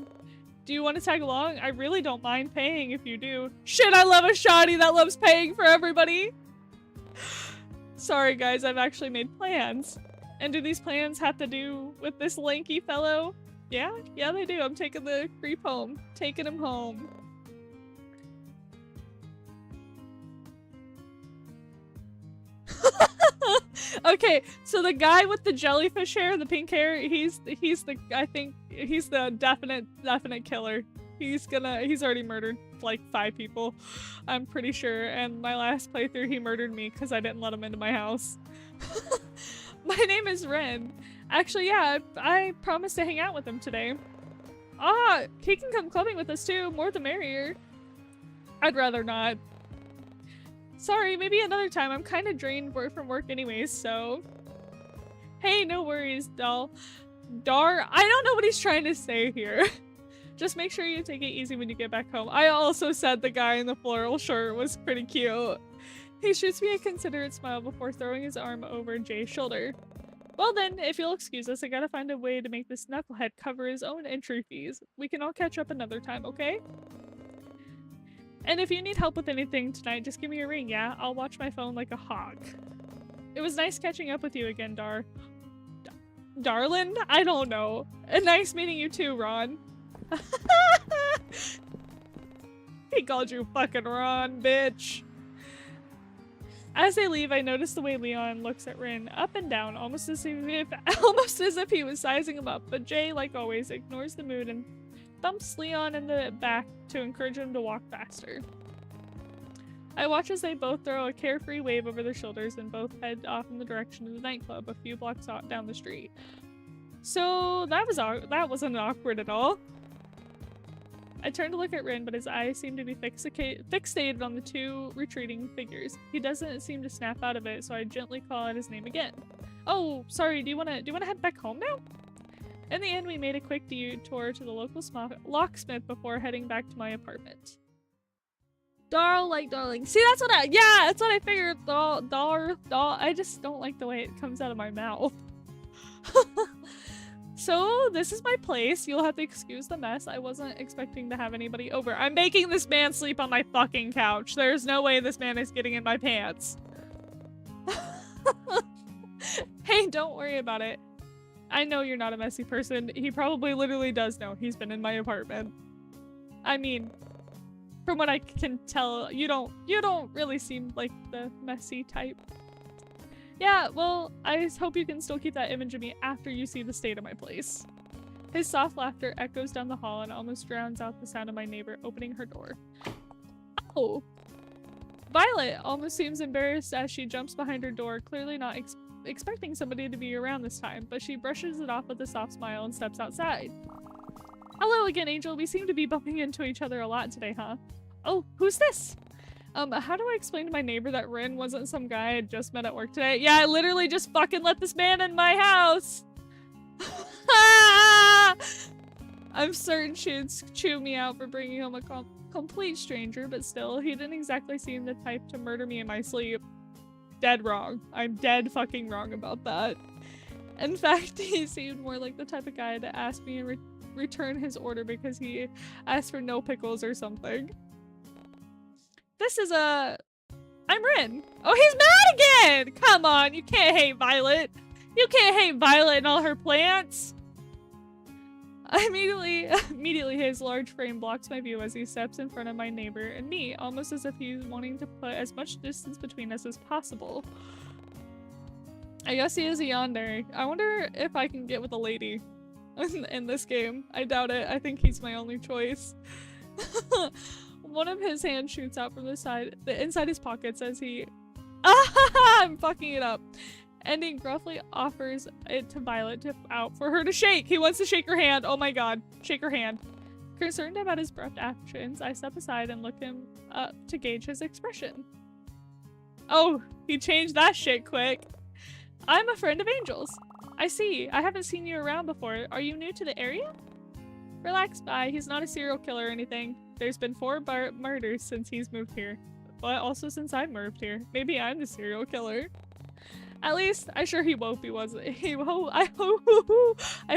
Do you want to tag along? I really don't mind paying if you do. Shit, I love a shoddy that loves paying for everybody! Sorry guys, I've actually made plans. And do these plans have to do with this lanky fellow? Yeah, they do. I'm taking the creep home. Taking him home. Okay, so the guy with the jellyfish hair, the pink hair, I think he's the definite killer. He's already murdered like 5 people, I'm pretty sure. And my last playthrough, he murdered me because I didn't let him into my house. My name is Ren. Actually, yeah, I promised to hang out with him today. Ah, he can come clubbing with us too. More the merrier. I'd rather not. Sorry, maybe another time. I'm kind of drained from work anyways, so. Hey, no worries, doll. I don't know what he's trying to say here. Just make sure you take it easy when you get back home. I also said the guy in the floral shirt was pretty cute. He shoots me a considerate smile before throwing his arm over Jay's shoulder. Well then, if you'll excuse us, I gotta find a way to make this knucklehead cover his own entry fees. We can all catch up another time, okay? And if you need help with anything tonight, just give me a ring, yeah? I'll watch my phone like a hawk. It was nice catching up with you again, Darlin? I don't know. And nice meeting you too, Ron. He called you fucking Ron, bitch. As they leave, I notice the way Leon looks at Rin up and down, almost as if he was sizing him up. But Jay, like always, ignores the mood and thumps Leon in the back to encourage him to walk faster. I watch as they both throw a carefree wave over their shoulders and both head off in the direction of the nightclub a few blocks down the street. So that wasn't awkward at all. I turn to look at Rin, but his eyes seem to be fixated on the 2 retreating figures. He doesn't seem to snap out of it, so I gently call out his name again. Oh, sorry, do you wanna head back home now? In the end, we made a quick detour to the local locksmith before heading back to my apartment. Doll like darling. See, that's what I figured. Doll. I just don't like the way it comes out of my mouth. So, this is my place. You'll have to excuse the mess. I wasn't expecting to have anybody over. I'm making this man sleep on my fucking couch. There's no way this man is getting in my pants. Hey, don't worry about it. I know you're not a messy person. He probably literally does know. He's been in my apartment. I mean, from what I can tell, you don't really seem like the messy type. Yeah, well, I hope you can still keep that image of me after you see the state of my place. His soft laughter echoes down the hall and almost drowns out the sound of my neighbor opening her door. Oh! Violet almost seems embarrassed as she jumps behind her door, clearly not expecting somebody to be around this time, but she brushes it off with a soft smile and steps outside. Hello again, Angel. We seem to be bumping into each other a lot today, huh? Oh, who's this? How do I explain to my neighbor that Rin wasn't some guy I had just met at work today? Yeah, I literally just fucking let this man in my house! I'm certain she'd chew me out for bringing home a complete stranger, but still, he didn't exactly seem the type to murder me in my sleep. Dead wrong. I'm dead fucking wrong about that. In fact, he seemed more like the type of guy to ask me and return his order because he asked for no pickles or something. This is I'm Rin. Oh, he's mad again! Come on, you can't hate Violet. You can't hate Violet and all her plants. Immediately his large frame blocks my view as he steps in front of my neighbor and me, almost as if he's wanting to put as much distance between us as possible. I guess he is a yandere. I wonder if I can get with a lady in this game. I doubt it. I think he's my only choice. One of his hands shoots out from the inside his pockets as he I'm fucking it up. And he gruffly offers it to Violet out for her to shake. He wants to shake her hand. Oh my god. Shake her hand. Concerned about his abrupt actions, I step aside and look him up to gauge his expression. Oh, he changed that shit quick. I'm a friend of Angel's. I see. I haven't seen you around before. Are you new to the area? Relax, bye. He's not a serial killer or anything. There's been 4 murders since he's moved here. But also since I moved here. Maybe I'm the serial killer. At least, I sure he won't be, wasn't I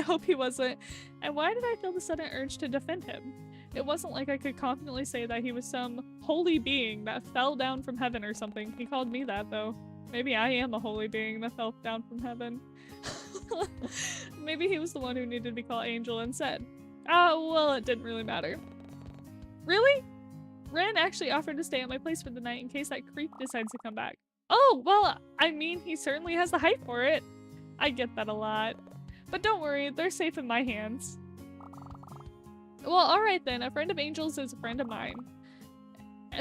hope he wasn't. And why did I feel the sudden urge to defend him? It wasn't like I could confidently say that he was some holy being that fell down from heaven or something. He called me that, though. Maybe I am a holy being that fell down from heaven. Maybe he was the one who needed to be called Angel instead. Oh, well, it didn't really matter. Really? Ren actually offered to stay at my place for the night in case that creep decides to come back. Oh, well, I mean, he certainly has the height for it. I get that a lot. But don't worry, they're safe in my hands. Well, alright then, a friend of Angel's is a friend of mine.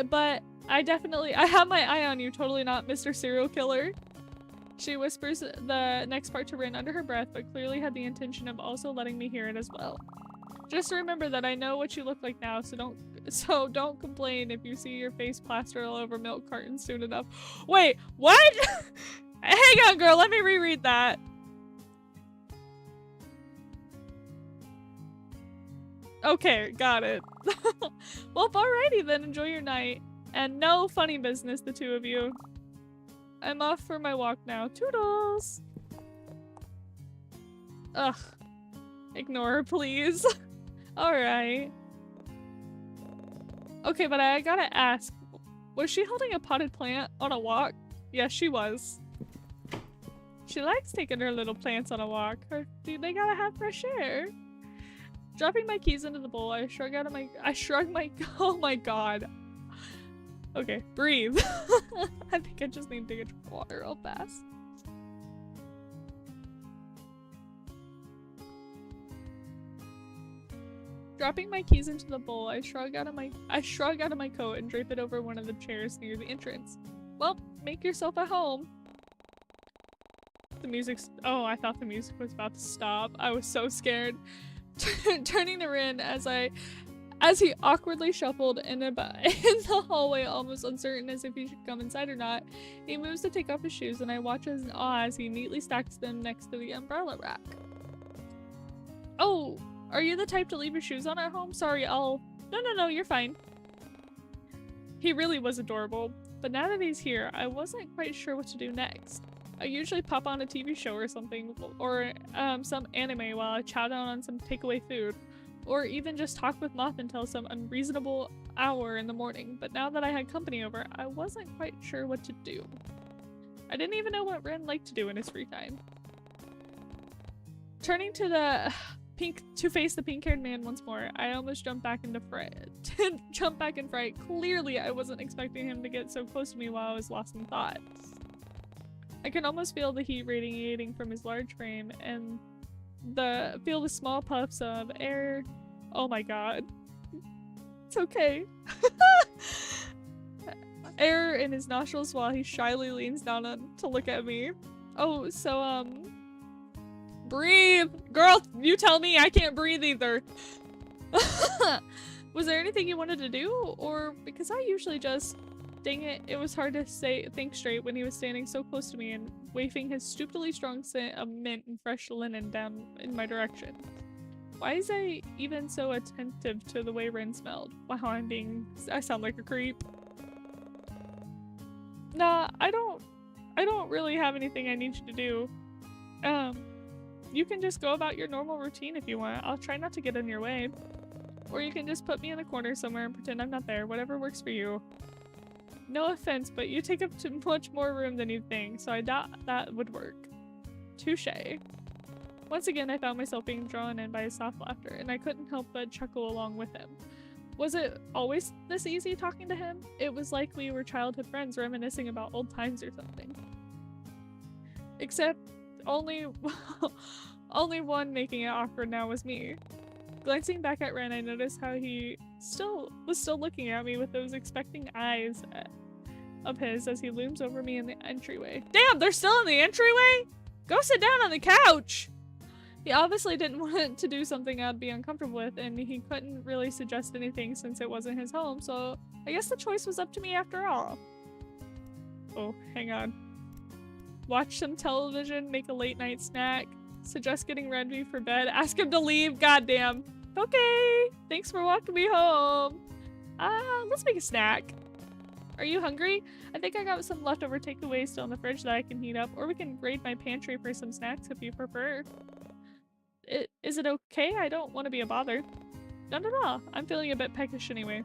But I have my eye on you, totally not Mr. Serial Killer. She whispers the next part to Rin under her breath, but clearly had the intention of also letting me hear it as well. Just remember that I know what you look like now, so don't complain if you see your face plastered all over milk cartons soon enough. Wait, what? Hang on, girl, let me reread that. Okay, got it. Well, alrighty then, enjoy your night. And no funny business, the two of you. I'm off for my walk now. Toodles! Ugh. Ignore her, please. Alright. Okay, but I gotta ask. Was she holding a potted plant on a walk? Yes, she was. She likes taking her little plants on a walk. They gotta have fresh air. Dropping my keys into the bowl, I shrug my oh my god. Okay, breathe. I think I just need to take a drink of water real fast. Dropping my keys into the bowl, I shrug out of my coat and drape it over one of the chairs near the entrance. Well, make yourself at home. The music's— oh, I thought the music was about to stop. I was so scared. Turning to Rin as he awkwardly shuffled in the hallway, almost uncertain as if he should come inside or not. He moves to take off his shoes, and I watch in awe as he neatly stacks them next to the umbrella rack. Oh, are you the type to leave your shoes on at home? Sorry, I'll... No, you're fine. He really was adorable, but now that he's here, I wasn't quite sure what to do next. I usually pop on a TV show or something, or some anime while I chow down on some takeaway food, or even just talk with Moth until some unreasonable hour in the morning, but now that I had company over, I wasn't quite sure what to do. I didn't even know what Ren liked to do in his free time. Turning to the face the pink-haired man once more, I almost jumped back into fright. Clearly, I wasn't expecting him to get so close to me while I was lost in thought. I can almost feel the heat radiating from his large frame and feel the small puffs of air. Oh my god. It's okay. Air in his nostrils while he shyly leans down to look at me. Oh, so, breathe! Girl, you tell me, I can't breathe either. Was there anything you wanted to do? Or, because I usually just... Dang it, it was hard to think straight when he was standing so close to me and wafting his stupidly strong scent of mint and fresh linen down in my direction. Why is I even so attentive to the way Ren smelled? Wow, I sound like a creep. Nah, I don't really have anything I need you to do. You can just go about your normal routine if you want. I'll try not to get in your way. Or you can just put me in a corner somewhere and pretend I'm not there. Whatever works for you. No offense, but you take up too much more room than you'd think, so I doubt that would work. Touché. Once again, I found myself being drawn in by his soft laughter, and I couldn't help but chuckle along with him. Was it always this easy talking to him? It was like we were childhood friends reminiscing about old times or something. Except only one making it awkward now was me. Glancing back at Ren, I noticed how he was still looking at me with those expecting eyes of his as he looms over me in the entryway. Damn, they're still in the entryway? Go sit down on the couch! He obviously didn't want to do something I'd be uncomfortable with, and he couldn't really suggest anything since it wasn't his home, so I guess the choice was up to me after all. Oh, hang on. Watch some television, make a late night snack, suggest getting ready for bed, ask him to leave, goddamn. Okay, thanks for walking me home. Let's make a snack. Are you hungry? I think I got some leftover takeaways still in the fridge that I can heat up, or we can raid my pantry for some snacks if you prefer. Is it okay? I don't want to be a bother. Not at all. I'm feeling a bit peckish anyway.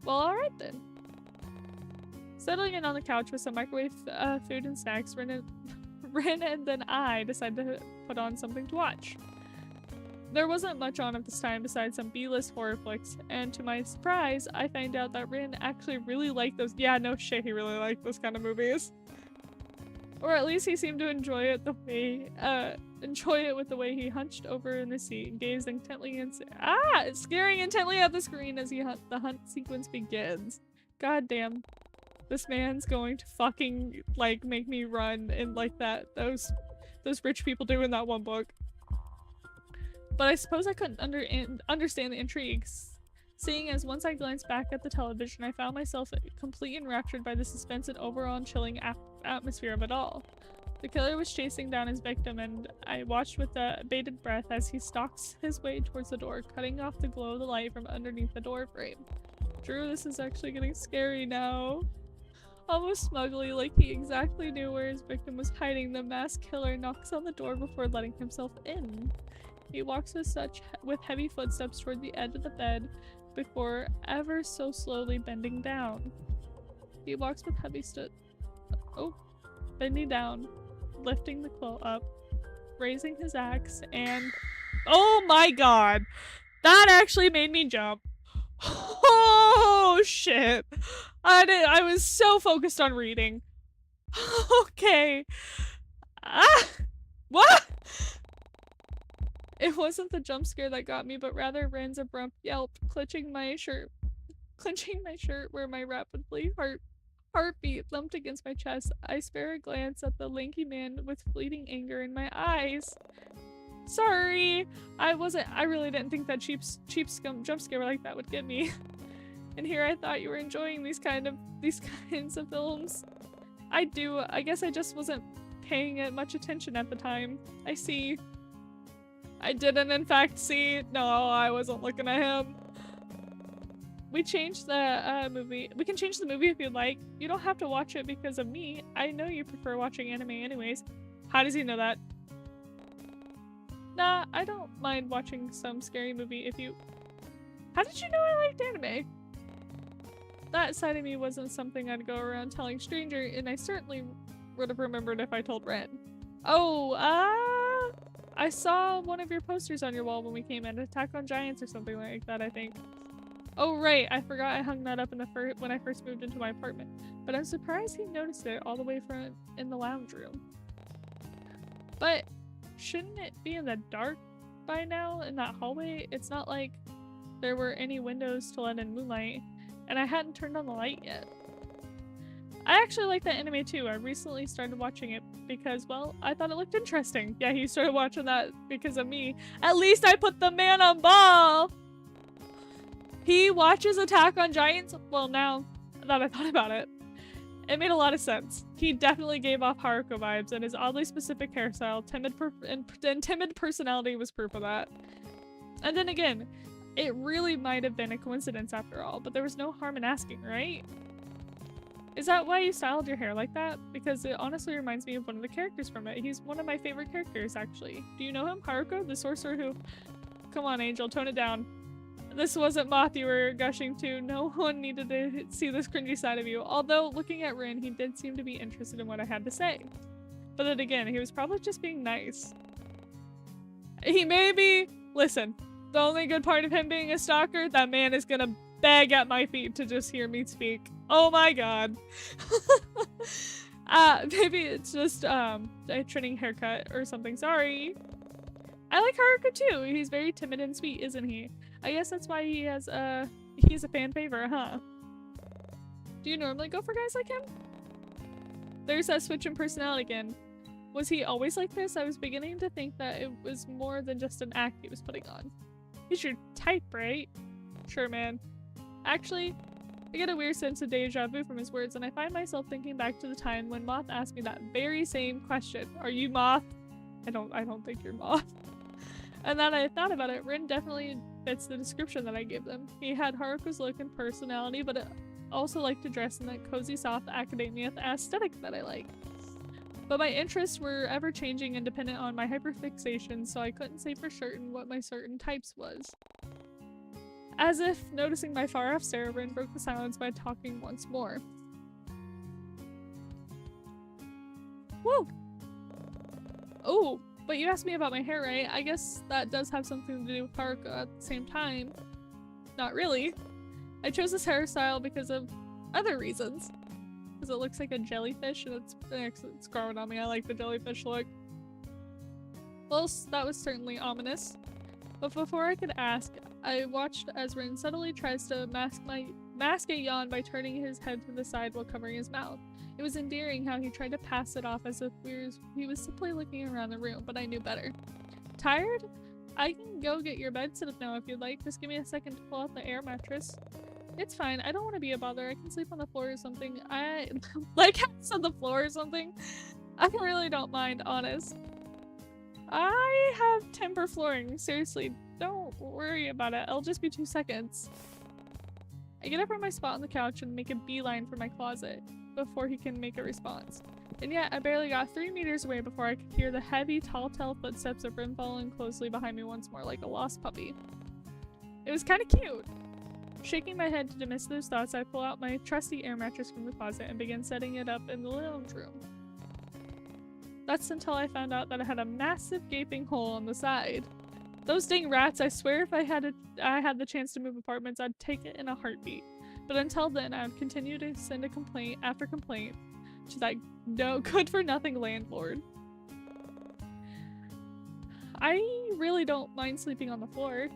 Well, alright then. Settling in on the couch with some microwave food and snacks, Ren and then I decided to put on something to watch. There wasn't much on at this time besides some B-list horror flicks, and to my surprise, I found out that Ren actually really liked those— yeah, no shit, he really liked those kind of movies. Or at least he seemed to enjoy it with the way he hunched over in the seat and gazed intently staring intently at the screen as the hunt sequence begins. God damn. This man's going to fucking, like, make me run in like those rich people do in that one book. But I suppose I couldn't understand the intrigues, seeing as once I glanced back at the television, I found myself completely enraptured by the suspense and overall chilling atmosphere of it all. The killer was chasing down his victim, and I watched with bated breath as he stalks his way towards the door, cutting off the glow of the light from underneath the door frame. Drew, this is actually getting scary now. Almost smugly, like he exactly knew where his victim was hiding, the masked killer knocks on the door before letting himself in. He walks with heavy footsteps toward the edge of the bed before ever so slowly bending down. He walks with bending down, lifting the quilt up, raising his axe, and— oh my god! That actually made me jump. Oh shit! I was so focused on reading. Okay. What? It wasn't the jump scare that got me, but rather Ren's abrupt yelp, clenching my shirt where my rapidly heartbeat thumped against my chest. I spare a glance at the lanky man with fleeting anger in my eyes. Sorry, I really didn't think that cheap jump scare like that would get me. And here I thought you were enjoying these kinds of films. I do. I guess I just wasn't paying it much attention at the time. I see. I didn't in fact see. No, I wasn't looking at him. We changed the movie. We can change the movie if you'd like. You don't have to watch it because of me. I know you prefer watching anime anyways. How does he know that? Nah, I don't mind watching some scary movie if you... How did you know I liked anime? That side of me wasn't something I'd go around telling stranger, and I certainly would have remembered if I told Ren. Oh, I saw one of your posters on your wall when we came in. Attack on Giants or something like that, I think. Oh right, I forgot I hung that up in the when I first moved into my apartment. But I'm surprised he noticed it all the way front in the lounge room. But shouldn't it be in the dark by now in that hallway? It's not like there were any windows to let in moonlight, and I hadn't turned on the light yet. I actually like that anime too. I recently started watching it because, well, I thought it looked interesting. Yeah, he started watching that because of me. At least I put the man on ball! He watches Attack on Giants? Well, now that I thought about it, it made a lot of sense. He definitely gave off Haruko vibes, and his oddly specific hairstyle, timid personality was proof of that. And then again, it really might have been a coincidence after all, but there was no harm in asking, right? Is that why you styled your hair like that? Because it honestly reminds me of one of the characters from it. He's one of my favorite characters, actually. Do you know him? Haruko, the sorcerer who... Come on, Angel, tone it down. This wasn't Moth you were gushing to. No one needed to see this cringy side of you. Although, looking at Rin, he did seem to be interested in what I had to say. But then again, he was probably just being nice. He may be... Listen, the only good part of him being a stalker, that man is gonna beg at my feet to just hear me speak. Oh my god. Maybe it's just, a training haircut or something. Sorry. I like Haruko too. He's very timid and sweet, isn't he? I guess that's why he has, he's a fan favorite, huh? Do you normally go for guys like him? There's that switch in personality again. Was he always like this? I was beginning to think that it was more than just an act he was putting on. He's your type, right? Sure, man. Actually, I get a weird sense of deja vu from his words, and I find myself thinking back to the time when Moth asked me that very same question. Are you Moth? I don't think you're Moth. And then I thought about it, Rin definitely fits the description that I gave them. He had Haruko's look and personality, but also liked to dress in that cozy, soft academia aesthetic that I like. But my interests were ever-changing and dependent on my hyperfixation, so I couldn't say for certain what my certain types was. As if noticing my far-off stare, Rin broke the silence by talking once more. Whoa! Oh! But you asked me about my hair, right? I guess that does have something to do with Haruko at the same time. Not really. I chose this hairstyle because of other reasons. Because it looks like a jellyfish and it's growing on me. I like the jellyfish look. Well, that was certainly ominous. But before I could ask, I watched as Rin subtly tries to mask a yawn by turning his head to the side while covering his mouth. It was endearing how he tried to pass it off as if he was simply looking around the room, but I knew better. Tired? I can go get your bed set up now if you'd like. Just give me a second to pull out the air mattress. It's fine. I don't want to be a bother. I can sleep on the floor or something. I like house on the floor or something. I really don't mind, honest. I have timber flooring. Seriously, don't worry about it. It'll just be 2 seconds. I get up from my spot on the couch and make a beeline for my closet before he can make a response. And yet, I barely got 3 meters away before I could hear the heavy, tall footsteps of Rin following closely behind me once more like a lost puppy. It was kind of cute. Shaking my head to dismiss those thoughts, I pull out my trusty air mattress from the closet and begin setting it up in the lounge room. That's until I found out that it had a massive gaping hole on the side. Those dang rats, I swear if I had the chance to move apartments, I'd take it in a heartbeat. But until then, I would continue to send a complaint after complaint to that good-for-nothing landlord. I really don't mind sleeping on the floor.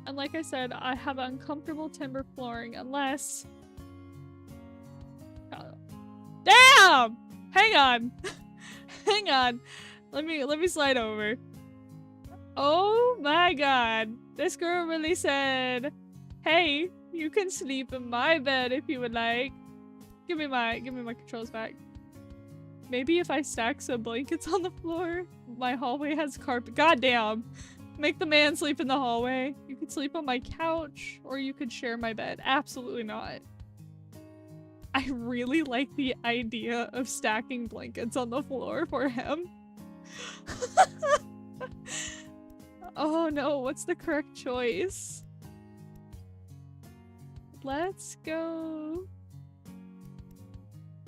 And like I said, I have uncomfortable timber flooring unless... Damn! Hang on! Hang on. Let me slide over. Oh my god. This girl really said, hey, you can sleep in my bed if you would like. Give me my controls back. Maybe if I stack some blankets on the floor, my hallway has carpet. God damn. Make the man sleep in the hallway. You could sleep on my couch, or you could share my bed. Absolutely not. I really like the idea of stacking blankets on the floor for him. Oh no, what's the correct choice? Let's go...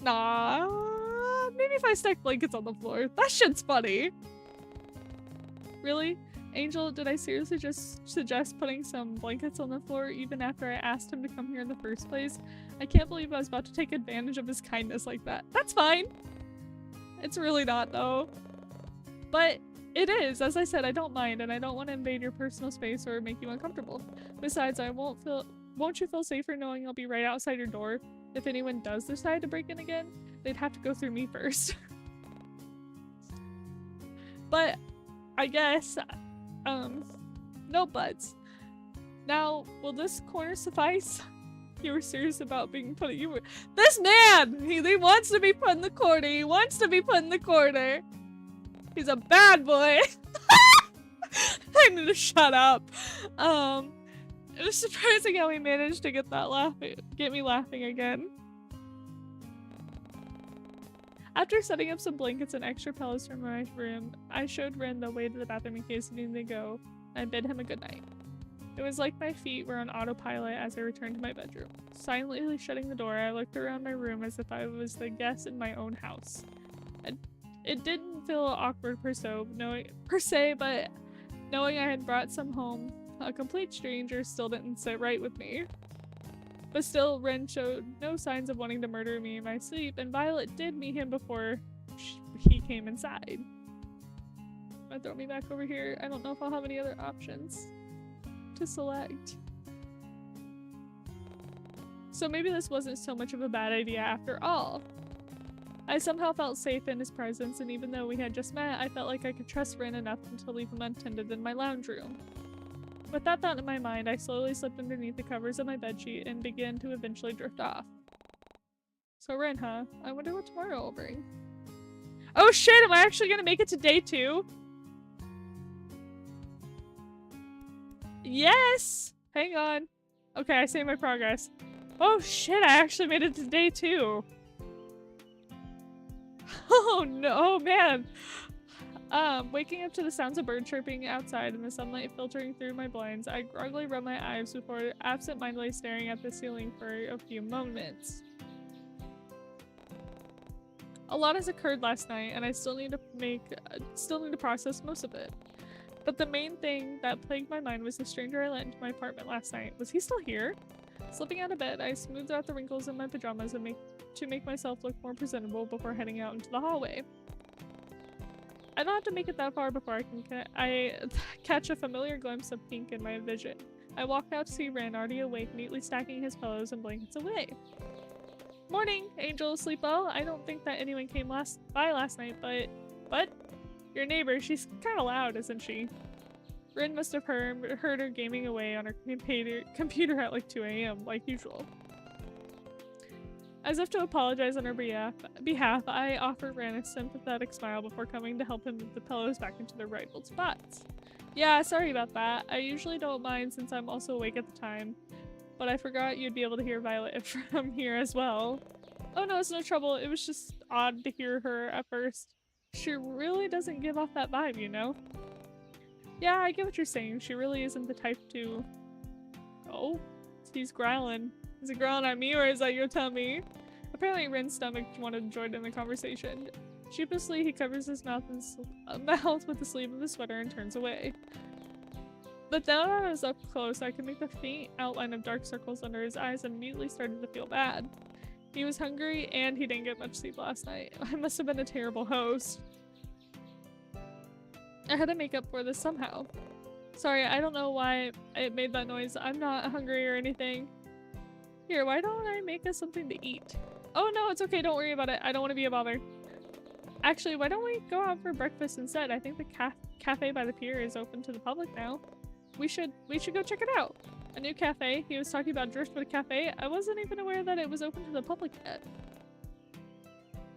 Nah, maybe if I stack blankets on the floor. That shit's funny. Really? Angel, did I seriously just suggest putting some blankets on the floor even after I asked him to come here in the first place? I can't believe I was about to take advantage of his kindness like that. That's fine. It's really not though. But it is. As I said, I don't mind and I don't want to invade your personal space or make you uncomfortable. Besides, won't you feel safer knowing I'll be right outside your door? If anyone does decide to break in again, they'd have to go through me first. But I guess, no buts. Now, will this corner suffice? You were serious about being put in this man! He wants to be put in the corner. He wants to be put in the corner. He's a bad boy. I need to shut up. It was surprising how we managed to get me laughing again. After setting up some blankets and extra pillows for my room, I showed Rin the way to the bathroom in case he needed to go, and I bid him a good night. It was like my feet were on autopilot as I returned to my bedroom. Silently shutting the door, I looked around my room as if I was the guest in my own house. It didn't feel awkward per se, but knowing I had brought some home, a complete stranger still didn't sit right with me. But still, Ren showed no signs of wanting to murder me in my sleep, and Violet did meet him before he came inside. Wanna throw me back over here? I don't know if I'll have any other options to select. So maybe this wasn't so much of a bad idea after all. I somehow felt safe in his presence, and even though we had just met, I felt like I could trust Ren enough to leave him untended in my lounge room. With that thought in my mind, I slowly slipped underneath the covers of my bedsheet and began to eventually drift off. So Ren, huh? I wonder what tomorrow will bring. Oh shit, am I actually gonna make it to day 2? Yes! Hang on. Okay, I saved my progress. Oh shit, I actually made it to day 2. Oh no, man. Waking up to the sounds of birds chirping outside and the sunlight filtering through my blinds, I groggily rubbed my eyes before absent-mindedly staring at the ceiling for a few moments. A lot has occurred last night, and I still need to process most of it. But the main thing that plagued my mind was the stranger I let into my apartment last night. Was he still here? Slipping out of bed, I smoothed out the wrinkles in my pajamas to make myself look more presentable before heading out into the hallway. I don't have to make it that far before I catch a familiar glimpse of pink in my vision. I walked out to see Ren already awake, neatly stacking his pillows and blankets away. Morning, Angel. Sleep well? I don't think that anyone came by last night, but your neighbor, she's kind of loud, isn't she? Ren must have heard her gaming away on her computer at like 2 AM, like usual. As if to apologize on her behalf, I offered Ren a sympathetic smile before coming to help him move the pillows back into their rightful spots. Yeah, sorry about that. I usually don't mind since I'm also awake at the time, but I forgot you'd be able to hear Violet from here as well. Oh no, it's no trouble. It was just odd to hear her at first. She really doesn't give off that vibe, you know? Yeah, I get what you're saying. She really isn't the type to... Oh, he's growling. Is he growling at me or is that your tummy? Apparently Ren's stomach wanted to join in the conversation. Sheepishly, he covers his mouth with the sleeve of the sweater and turns away. But now that I was up close, I could make the faint outline of dark circles under his eyes and immediately started to feel bad. He was hungry and he didn't get much sleep last night. I must have been a terrible host. I had to make up for this somehow. Sorry, I don't know why it made that noise. I'm not hungry or anything. Here, why don't I make us something to eat? Oh no, it's okay, don't worry about it. I don't want to be a bother. Actually, why don't we go out for breakfast instead? I think the cafe by the pier is open to the public now. We should go check it out. A new cafe. He was talking about Driftwood Cafe. I wasn't even aware that it was open to the public yet.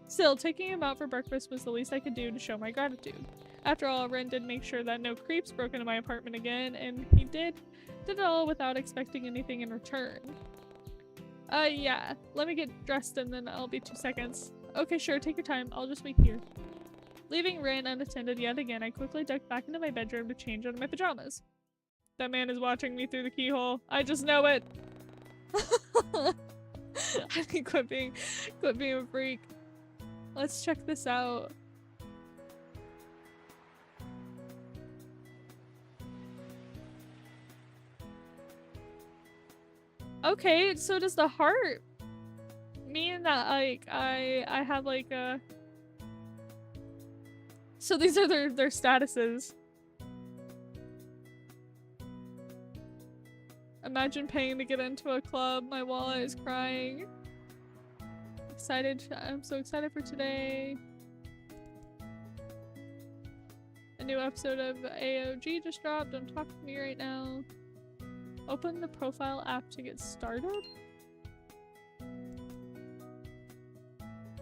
Still, taking him out for breakfast was the least I could do to show my gratitude. After all, Ren did make sure that no creeps broke into my apartment again, and he did it all without expecting anything in return. Yeah, let me get dressed and then I'll be 2 seconds. Okay, sure, take your time. I'll just wait here. Leaving Ren unattended yet again, I quickly ducked back into my bedroom to change out of my pajamas. That man is watching me through the keyhole. I just know it. I think quit being a freak. Let's check this out. Okay, so does the heart mean that like I have like a... So these are their statuses. Imagine paying to get into a club. My wallet is crying. Excited. I'm so excited for today. A new episode of AOG just dropped. Don't talk to me right now. Open the profile app to get started.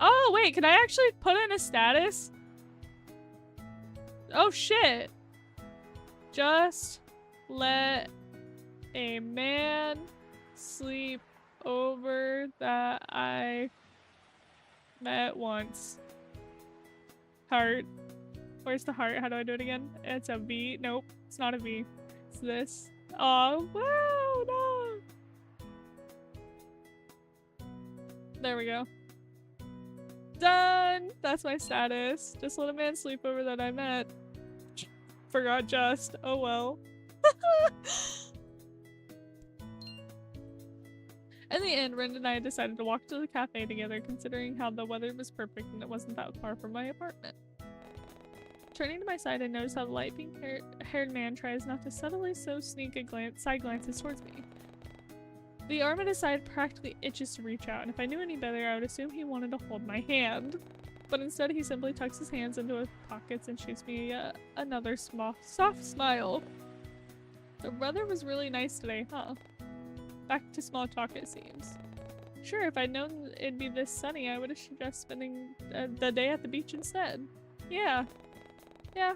Oh, wait. Can I actually put in a status? Oh, shit. Just let a man sleep over that I met once. Heart. Where's the heart? How do I do it again? It's a V. Nope. It's not a V. It's this. Oh, wow, no. There we go. Done! That's my status. Just let a man sleep over that I met. Forgot just. Oh well. In the end, Ren and I decided to walk to the cafe together, considering how the weather was perfect and it wasn't that far from my apartment. Turning to my side, I noticed how the light pink-haired man tries not to subtly sneak a side glances towards me. The arm at his side practically itches to reach out, and if I knew any better, I would assume he wanted to hold my hand. But instead, he simply tucks his hands into his pockets and shoots me another soft smile. The weather was really nice today, huh? Back to small talk, it seems. Sure, if I'd known it'd be this sunny, I would have suggested spending the day at the beach instead. Yeah,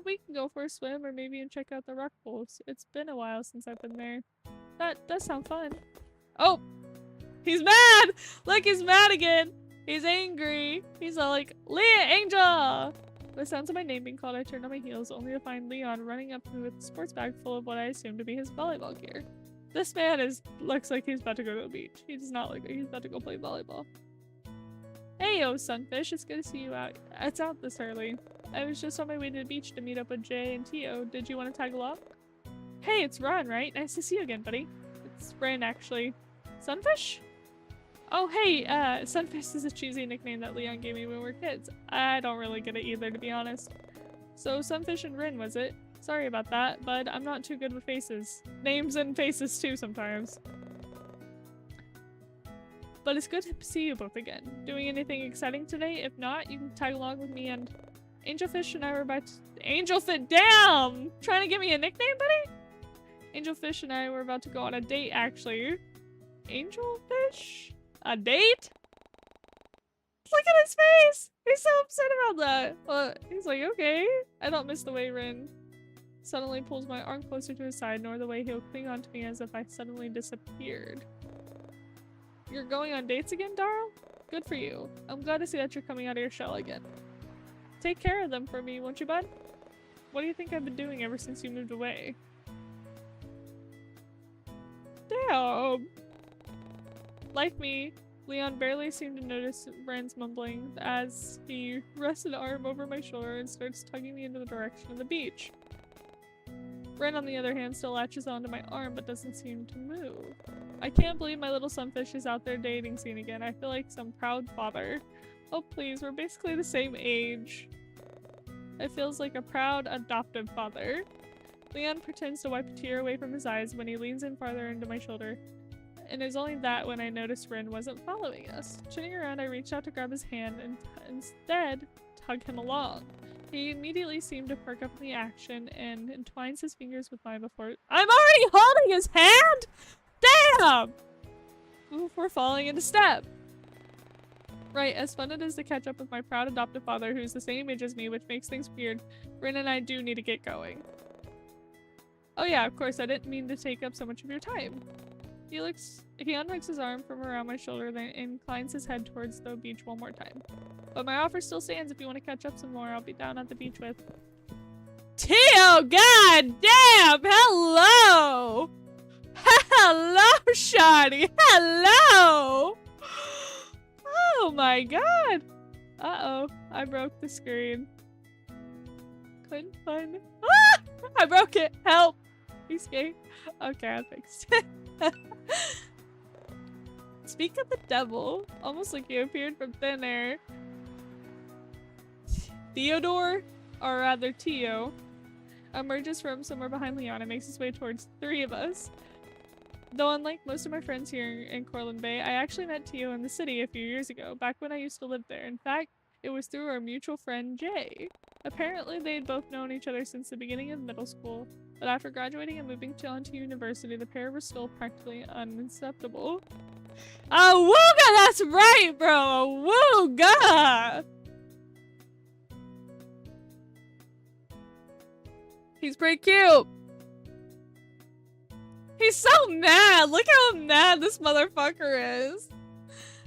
we can go for a swim or maybe even check out the rock pools. It's been a while since I've been there. That does sound fun. Oh! He's mad! Look, he's mad again! He's angry! He's all like, Leah Angel! The sounds of my name being called, I turned on my heels, only to find Leon running up to me with a sports bag full of what I assumed to be his volleyball gear. This man looks like he's about to go to the beach. He does not look like he's about to go play volleyball. Hey yo, Sunfish, it's good to see you out. It's out this early. I was just on my way to the beach to meet up with Jay and Tio. Did you want to tag along? Hey, it's Ron, right? Nice to see you again, buddy. It's Ren, actually. Sunfish? Oh, hey, Sunfish is a cheesy nickname that Leon gave me when we were kids. I don't really get it either, to be honest. So, Sunfish and Ren, was it? Sorry about that, but I'm not too good with faces. Names and faces, too, sometimes. But it's good to see you both again. Doing anything exciting today? If not, you can tag along with me and... Angelfish and I were about to... Angelfish, damn! Trying to give me a nickname, buddy? Angelfish and I were about to go on a date, actually. Angelfish? A date? Look at his face! He's so upset about that. Well, he's like, okay. I don't miss the way Rin suddenly pulls my arm closer to his side, nor the way he'll cling onto me as if I suddenly disappeared. You're going on dates again, Darl? Good for you. I'm glad to see that you're coming out of your shell again. Take care of them for me, won't you, bud? What do you think I've been doing ever since you moved away? Damn! Like me, Leon barely seemed to notice Ren's mumbling as he rested an arm over my shoulder and starts tugging me into the direction of the beach. Ren, on the other hand, still latches onto my arm but doesn't seem to move. I can't believe my little Sunfish is out there dating scene again. I feel like some proud father. Oh please, we're basically the same age. It feels like a proud adoptive father. Leon pretends to wipe a tear away from his eyes when he leans in farther into my shoulder. And it was only that when I noticed Ren wasn't following us. Turning around, I reached out to grab his hand and instead tug him along. He immediately seemed to perk up in the action and entwines his fingers with mine before— I'm already holding his hand?! Damn! Before falling into step. Right, as fun it is to catch up with my proud adoptive father who's the same age as me, which makes things weird, Rin and I do need to get going. Oh yeah, of course, I didn't mean to take up so much of your time. He unhooks his arm from around my shoulder, then inclines his head towards the beach one more time. But my offer still stands. If you want to catch up some more, I'll be down at the beach with... Tio, god damn! Hello! Hello, Shawty! Hello! Oh my god! Uh-oh, I broke the screen. Couldn't find it. Ah! I broke it! Help! He's gay. Okay, I fixed it. Speak of the devil. Almost like you appeared from thin air. Theodore, or rather Tio, emerges from somewhere behind Leon and makes his way towards three of us. Though unlike most of my friends here in Cortland Bay, I actually met Tio in the city a few years ago, back when I used to live there. In fact, it was through our mutual friend Jay. Apparently, they had both known each other since the beginning of middle school, but after graduating and moving on to university, the pair were still practically inseparable. Awooga, that's right, bro! Awooga! He's pretty cute. He's so mad. Look how mad this motherfucker is.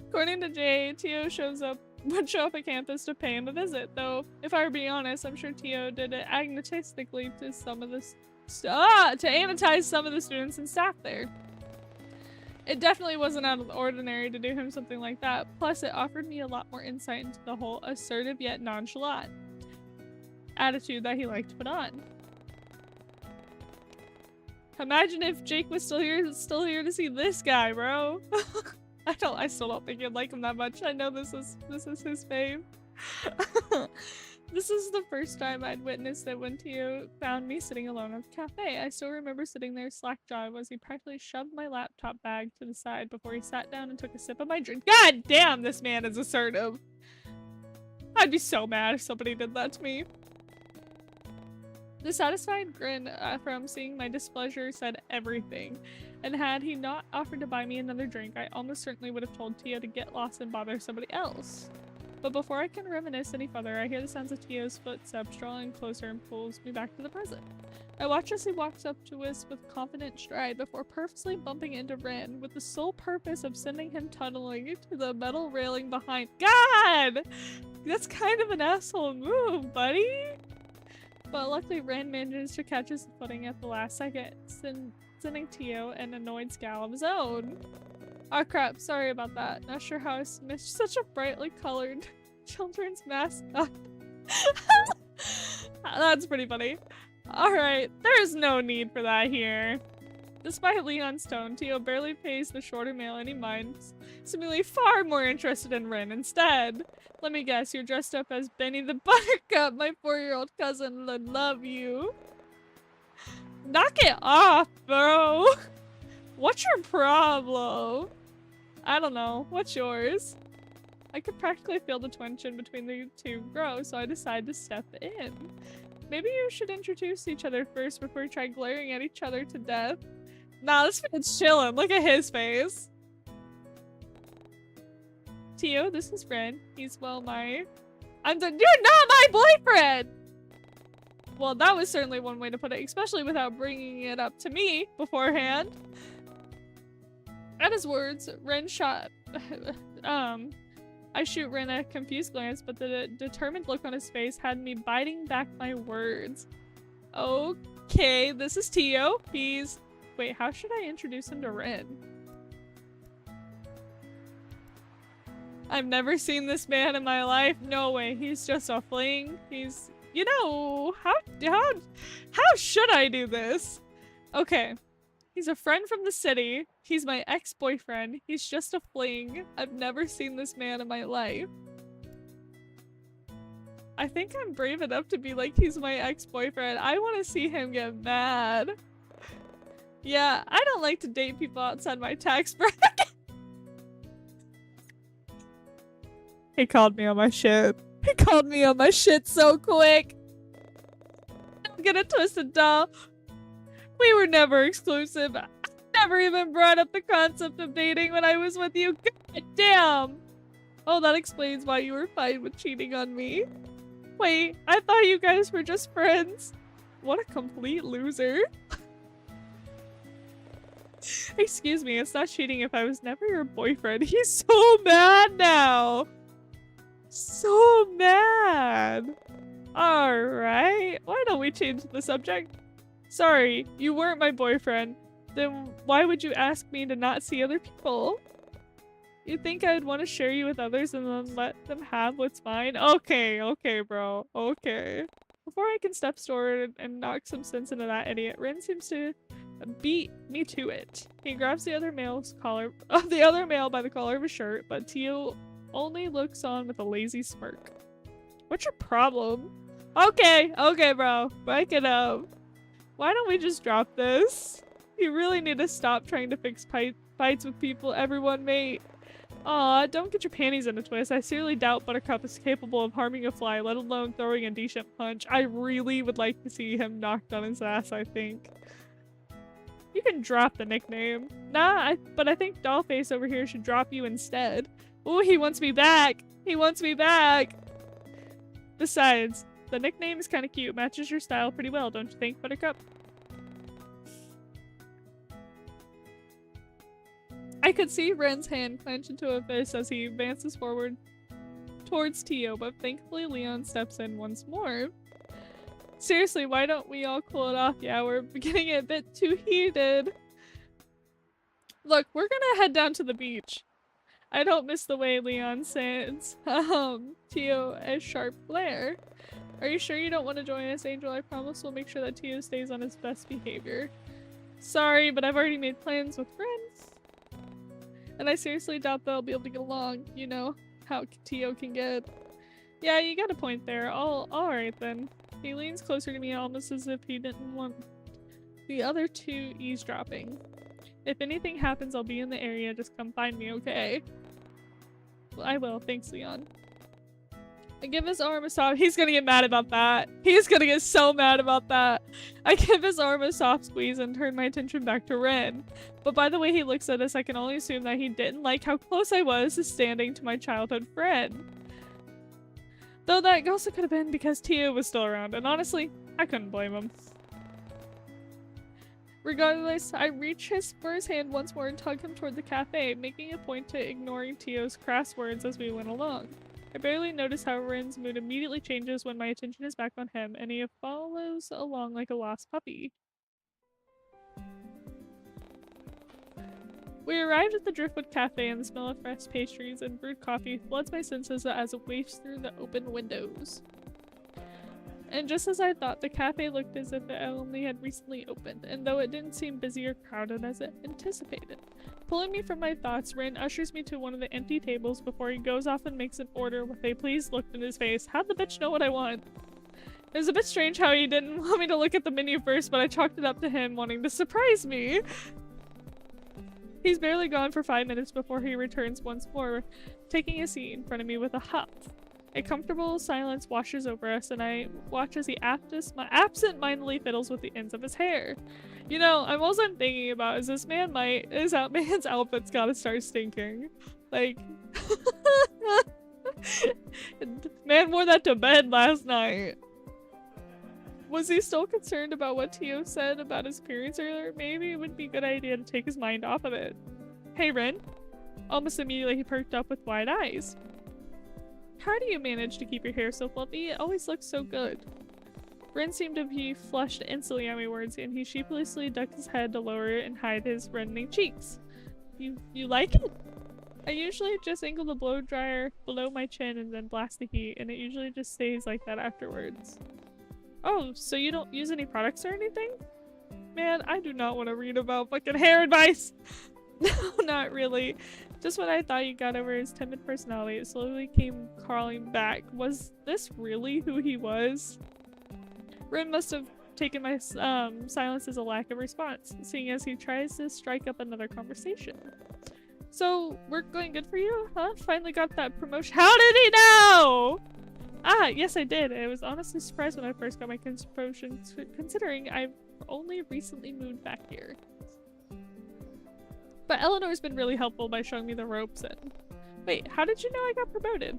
According to Jay, Tio would show up at campus to pay him a visit. Though, if I were being honest, I'm sure Tio did it agnotistically to some of the to annotize some of the students and staff there. It definitely wasn't out of the ordinary to do him something like that. Plus, it offered me a lot more insight into the whole assertive yet nonchalant attitude that he liked to put on. Imagine if Jake was still here to see this guy, bro. I still don't think you'd like him that much. I know this is his fave. This is the first time I'd witnessed it when Tio found me sitting alone at the cafe. I still remember sitting there slack-jawed as he practically shoved my laptop bag to the side before he sat down and took a sip of my drink. God damn, this man is assertive. I'd be so mad if somebody did that to me. The satisfied grin from seeing my displeasure said everything, and had he not offered to buy me another drink, I almost certainly would have told Tio to get lost and bother somebody else. But before I can reminisce any further, I hear the sounds of Tio's footsteps drawing closer and pulls me back to the present. I watch as he walks up to us with confident stride before purposely bumping into Ren, with the sole purpose of sending him tunneling to the metal railing behind. God! That's kind of an asshole move, buddy! But luckily Ren manages to catch his footing at the last second, sending Tio an annoyed scowl of his own. Oh crap, sorry about that. Not sure how I missed such a brightly colored children's mascot. That's pretty funny. Alright, there's no need for that here. Despite Leon's tone, Tio barely pays the shorter male any mind, seemingly far more interested in Ren instead. Let me guess, you're dressed up as Benny the Buttercup, my 4-year-old cousin would love you. Knock it off, bro! What's your problem? I don't know. What's yours? I could practically feel the tension between the two grow, so I decided to step in. Maybe you should introduce each other first before you try glaring at each other to death. Nah, this man's chilling. Look at his face. Tio, this is Ren. He's, well, you're not my boyfriend! Well, that was certainly one way to put it, especially without bringing it up to me beforehand. At his words, Ren shot... I shoot Ren a confused glance, but the determined look on his face had me biting back my words. Okay, this is Tio. He's... Wait, how should I introduce him to Ren? I've never seen this man in my life. No way, he's just a fling. He's... You know, how should I do this? Okay. He's a friend from the city. He's my ex-boyfriend. He's just a fling. I've never seen this man in my life. I think I'm brave enough to be like, he's my ex-boyfriend. I want to see him get mad. Yeah, I don't like to date people outside my tax bracket. He called me on my shit. He called me on my shit so quick. Don't get it twisted, doll. We were never exclusive. I never even brought up the concept of dating when I was with you. God damn. Oh, that explains why you were fine with cheating on me. Wait, I thought you guys were just friends. What a complete loser. Excuse me, it's not cheating if I was never your boyfriend. He's so mad now. So mad. Alright, why don't we change the subject? Sorry, you weren't my boyfriend. Then why would you ask me to not see other people? You think I'd want to share you with others and then let them have what's mine? Okay, okay, bro. Okay. Before I can step forward and knock some sense into that idiot, Rin seems to beat me to it. He grabs the other male by the collar of his shirt, but Tio only looks on with a lazy smirk. What's your problem? Okay, okay, bro. Break it up. Why don't we just drop this? You really need to stop trying to fix fights with people everyone mate. Aw, don't get your panties in a twist. I seriously doubt Buttercup is capable of harming a fly, let alone throwing a decent punch. I really would like to see him knocked on his ass, I think. You can drop the nickname. Nah, but I think Dollface over here should drop you instead. Ooh, he wants me back! He wants me back! Besides, the nickname is kind of cute. Matches your style pretty well, don't you think, Buttercup? I could see Ren's hand clench into a fist as he advances forward towards Tio, but thankfully Leon steps in once more. Seriously, why don't we all cool it off? Yeah, we're getting a bit too heated. Look, we're gonna head down to the beach. I don't miss the way Leon sends Tio a sharp glare. Are you sure you don't want to join us, Angel? I promise we'll make sure that Tio stays on his best behavior. Sorry, but I've already made plans with friends. And I seriously doubt they'll be able to get along. You know how Tio can get. Yeah, you got a point there. Alright then. He leans closer to me almost as if he didn't want the other two eavesdropping. If anything happens, I'll be in the area. Just come find me, okay? Well, I will. Thanks, Leon. I give his arm a soft— he's gonna get mad about that. He's gonna get so mad about that. I give his arm a soft squeeze and turn my attention back to Ren. But by the way he looks at us, I can only assume that he didn't like how close I was to standing to my childhood friend. Though that also could have been because Tio was still around, and honestly, I couldn't blame him. Regardless, I reach for his hand once more and tug him toward the cafe, making a point to ignoring Tio's crass words as we went along. I barely notice how Ren's mood immediately changes when my attention is back on him, and he follows along like a lost puppy. We arrived at the Driftwood Cafe, and the smell of fresh pastries and brewed coffee floods my senses as it wafts through the open windows. And just as I thought, the cafe looked as if it only had recently opened, and though it didn't seem busy or crowded as it anticipated. Pulling me from my thoughts, Ren ushers me to one of the empty tables before he goes off and makes an order with a pleased look in his face. How'd the bitch know what I want? It was a bit strange how he didn't want me to look at the menu first, but I chalked it up to him wanting to surprise me. He's barely gone for 5 minutes before he returns once more, taking a seat in front of me with a huff. A comfortable silence washes over us, and I watch as he absent-mindedly fiddles with the ends of his hair. You know, I'm also thinking about is this man's outfit's gotta start stinking. Like, man wore that to bed last night. Was he still concerned about what Tio said about his appearance earlier? Maybe it would be a good idea to take his mind off of it. Hey, Ren. Almost immediately he perked up with wide eyes. How do you manage to keep your hair so fluffy? It always looks so good. Ren seemed to be flushed instantly at my words, and he sheepishly ducked his head to lower it and hide his reddening cheeks. You like it? I usually just angle the blow dryer below my chin and then blast the heat, and it usually just stays like that afterwards. Oh, so you don't use any products or anything? Man, I do not want to read about fucking hair advice! No, not really. Just when I thought you got over his timid personality, it slowly came crawling back. Was this really who he was? Ren must have taken my silence as a lack of response, seeing as he tries to strike up another conversation. So, work going good for you, huh? Finally got that promotion— How did he know?! Ah, yes I did. I was honestly surprised when I first got my promotion, considering I've only recently moved back here. But Eleanor's been really helpful by showing me the ropes, and Wait, how did you know I got promoted?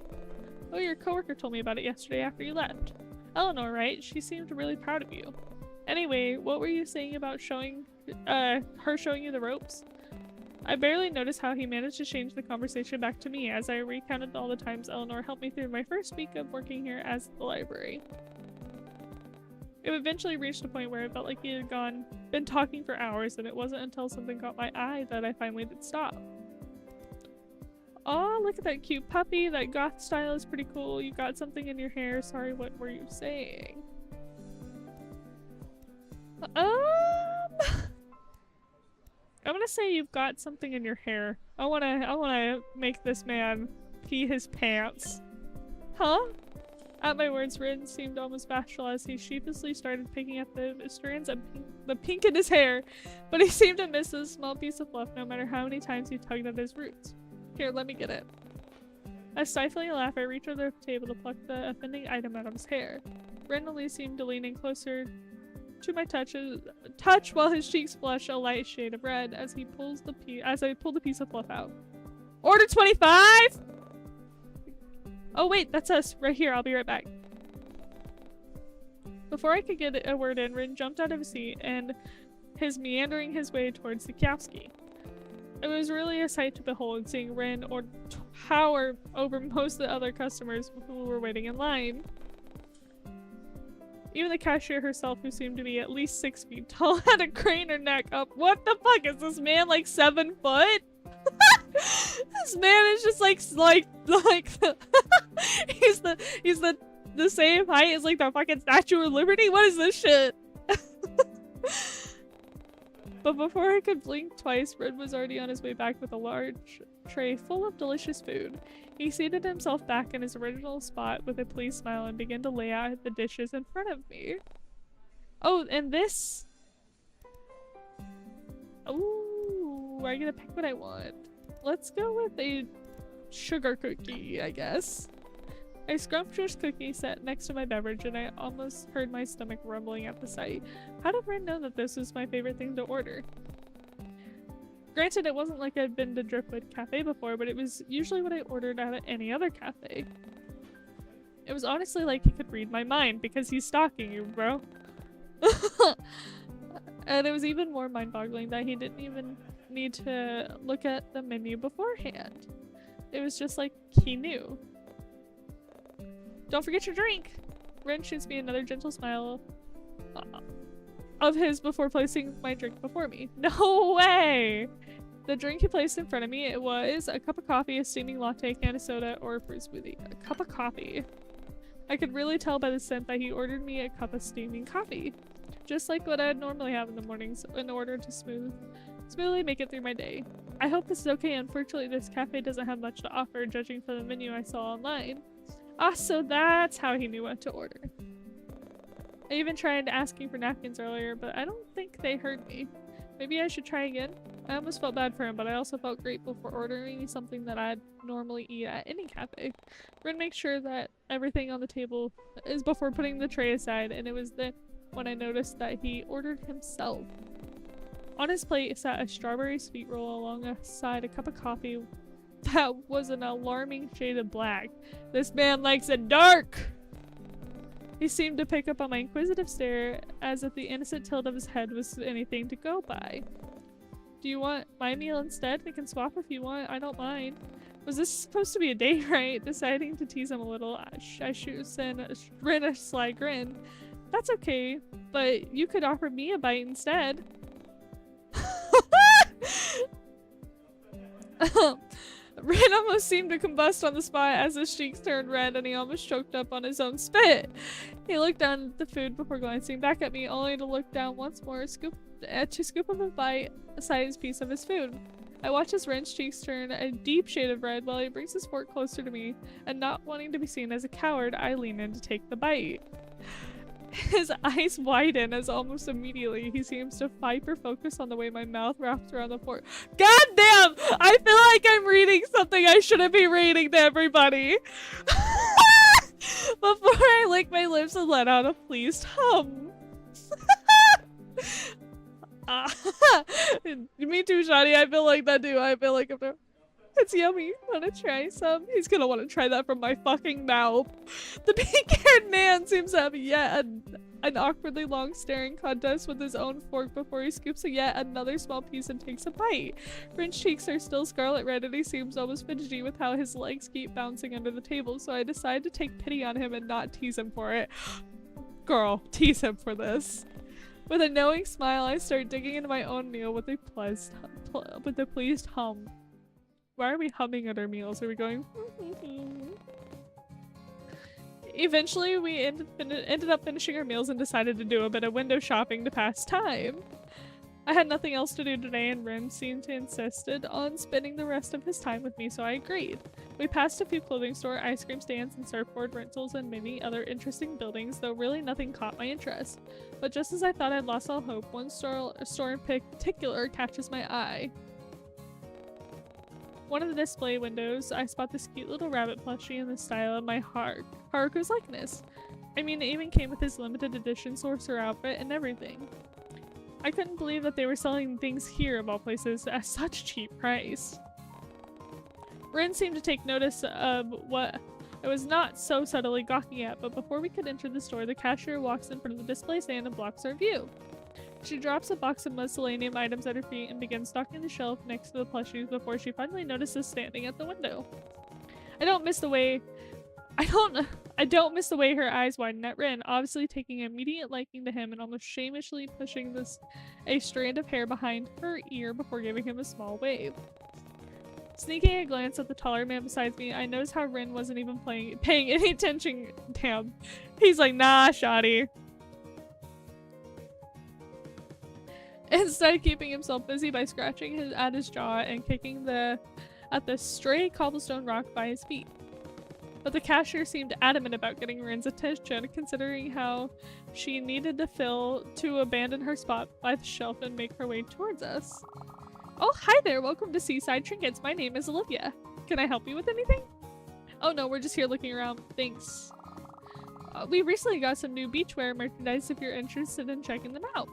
Oh, your coworker told me about it yesterday after you left. Eleanor, right? She seemed really proud of you. Anyway, what were you saying about her showing you the ropes? I barely noticed how he managed to change the conversation back to me as I recounted all the times Eleanor helped me through my first week of working here as the library. It eventually reached a point where it felt like he had been talking for hours, and it wasn't until something caught my eye that I finally did stop. Oh, look at that cute puppy. That goth style is pretty cool. You got something in your hair. Sorry, what were you saying? I'm gonna say you've got something in your hair. I wanna make this man pee his pants. Huh? At my words, Rin seemed almost bashful as he sheepishly started picking at the strands of the pink in his hair, but he seemed to miss a small piece of fluff no matter how many times he tugged at his roots. Here, let me get it. A stifling laugh, I reached over the table to pluck the offending item out of his hair. Rin only seemed to lean in closer to my touch while his cheeks flushed a light shade of red as I pulled the piece of fluff out. Order 25! Oh wait, that's us. Right here, I'll be right back. Before I could get a word in, Rin jumped out of his seat and meandering his way towards the kiosk. It was really a sight to behold, seeing Rin tower over most of the other customers who were waiting in line. Even the cashier herself, who seemed to be at least 6 feet tall, had to crane her neck up. What the fuck? Is this man like 7 foot? This man is just like he's the same height as like the fucking Statue of Liberty? What is this shit? But before I could blink twice, Red was already on his way back with a large tray full of delicious food. He seated himself back in his original spot with a pleased smile and began to lay out the dishes in front of me. Oh, and this... Ooh, I get to pick what I want. Let's go with a sugar cookie, I guess. A scrumptious cookie sat next to my beverage, and I almost heard my stomach rumbling at the sight. How did Ren know that this was my favorite thing to order? Granted, it wasn't like I'd been to Driftwood Cafe before, but it was usually what I ordered at any other cafe. It was honestly like he could read my mind, because he's stalking you, bro. And it was even more mind-boggling that he didn't even need to look at the menu beforehand. It was just like he knew. Don't forget your drink! Ren shoots me another gentle smile of his before placing my drink before me. No way! The drink he placed in front of me, it was a cup of coffee, a steaming latte, can of soda, or a fruit smoothie. A cup of coffee. I could really tell by the scent that he ordered me a cup of steaming coffee. Just like what I'd normally have in the mornings in order to smoothly make it through my day. I hope this is okay. Unfortunately, this cafe doesn't have much to offer, judging from the menu I saw online. Ah, so that's how he knew what to order. I even tried asking for napkins earlier, but I don't think they heard me. Maybe I should try again? I almost felt bad for him, but I also felt grateful for ordering something that I'd normally eat at any cafe. Ren makes sure that everything on the table is before putting the tray aside, and it was then when I noticed that he ordered himself. On his plate sat a strawberry sweet roll alongside a cup of coffee that was an alarming shade of black. This man likes it dark! He seemed to pick up on my inquisitive stare, as if the innocent tilt of his head was anything to go by. Do you want my meal instead? We can swap if you want. I don't mind. Was this supposed to be a date, right? Deciding to tease him a little, I shoots in a sly grin. That's okay, but you could offer me a bite instead. Ren almost seemed to combust on the spot as his cheeks turned red and he almost choked up on his own spit. He looked down at the food before glancing back at me, only to look down once more to scoop up a bite-sized piece of his food. I watched his Ren's cheeks turn a deep shade of red while he brings his fork closer to me, and not wanting to be seen as a coward, I lean in to take the bite. His eyes widen as almost immediately he seems to hyper-focus on the way my mouth wraps around the fork. God damn! I feel like I'm reading something I shouldn't be reading to everybody. Before I lick my lips and let out a pleased hum. Me too, Shadi. I feel like that too. I feel like I'm It's yummy. Wanna try some? He's gonna want to try that from my fucking mouth. The pink-haired man seems to have yet an awkwardly long staring contest with his own fork before he scoops yet another small piece and takes a bite. Rin's cheeks are still scarlet red and he seems almost fidgety with how his legs keep bouncing under the table, so I decide to take pity on him and not tease him for it. Girl, tease him for this. With a knowing smile, I start digging into my own meal with a pleased hum. Why are we humming at our meals? Are we going? Eventually, we ended up finishing our meals and decided to do a bit of window shopping to pass time. I had nothing else to do today and Rin seemed to insisted on spending the rest of his time with me, so I agreed. We passed a few clothing store, ice cream stands, and surfboard rentals and many other interesting buildings, though really nothing caught my interest. But just as I thought I'd lost all hope, one store in particular catches my eye. One of the display windows, I spot this cute little rabbit plushie in the style of my Haruko's likeness. I mean, it even came with his limited edition sorcerer outfit and everything. I couldn't believe that they were selling things here of all places at such cheap price. Rin seemed to take notice of what I was not so subtly gawking at, but before we could enter the store, the cashier walks in front of the display stand and blocks our view. She drops a box of miscellaneous items at her feet and begins stalking the shelf next to the plushies before she finally notices standing at the window. I don't miss the way her eyes widen at Rin, obviously taking immediate liking to him and almost shamishly pushing a strand of hair behind her ear before giving him a small wave. Sneaking a glance at the taller man beside me, I noticed how Rin wasn't even paying any attention. Damn. He's like, nah, shoddy. Instead, keeping himself busy by scratching at his jaw and kicking at the stray cobblestone rock by his feet. But the cashier seemed adamant about getting Rin's attention, considering how she needed to abandon her spot by the shelf and make her way towards us. Oh, hi there! Welcome to Seaside Trinkets. My name is Olivia. Can I help you with anything? Oh no, we're just here looking around. Thanks. We recently got some new beachwear merchandise if you're interested in checking them out.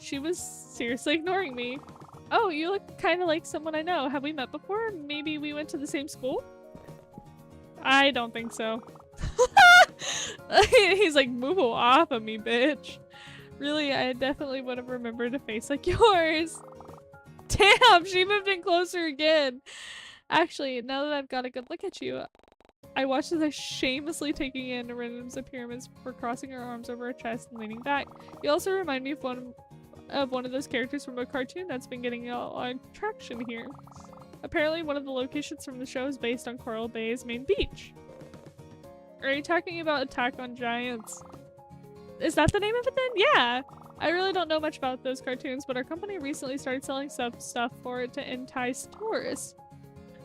She was seriously ignoring me. Oh, you look kind of like someone I know. Have we met before? Maybe we went to the same school? I don't think so. He's like, move off of me, bitch. Really, I definitely would have remembered a face like yours. Damn, she moved in closer again. Actually, now that I've got a good look at you, I watched as I shamelessly taking in Rin's appearance before crossing her arms over her chest and leaning back. You also remind me of one of those characters from a cartoon that's been getting a lot of traction here. Apparently, one of the locations from the show is based on Coral Bay's main beach. Are you talking about Attack on Giants? Is that the name of it then? Yeah! I really don't know much about those cartoons, but our company recently started selling stuff for it to entice tourists.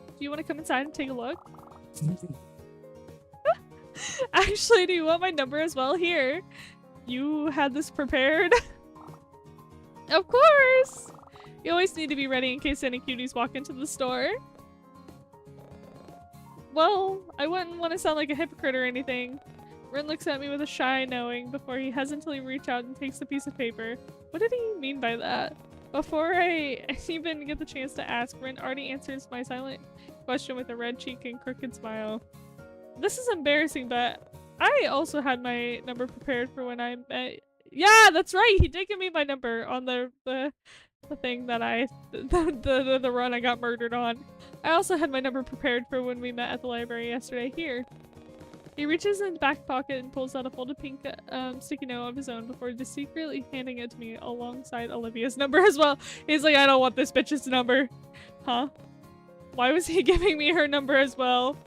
Do you want to come inside and take a look? Actually, do you want my number as well? Here. You had this prepared? Of course! You always need to be ready in case any cuties walk into the store. Well, I wouldn't want to sound like a hypocrite or anything. Rin looks at me with a shy knowing before he hesitantly reaches out and takes a piece of paper. What did he mean by that? Before I even get the chance to ask, Rin already answers my silent question with a red cheek and crooked smile. This is embarrassing, but I also had my number prepared for when I met. Yeah, that's right. He did give me my number on the thing that the run I got murdered on. I also had my number prepared for when we met at the library yesterday. Here. He reaches in his back pocket and pulls out a folded pink sticky note of his own before just secretly handing it to me alongside Olivia's number as well. He's like, I don't want this bitch's number. Huh? Why was he giving me her number as well?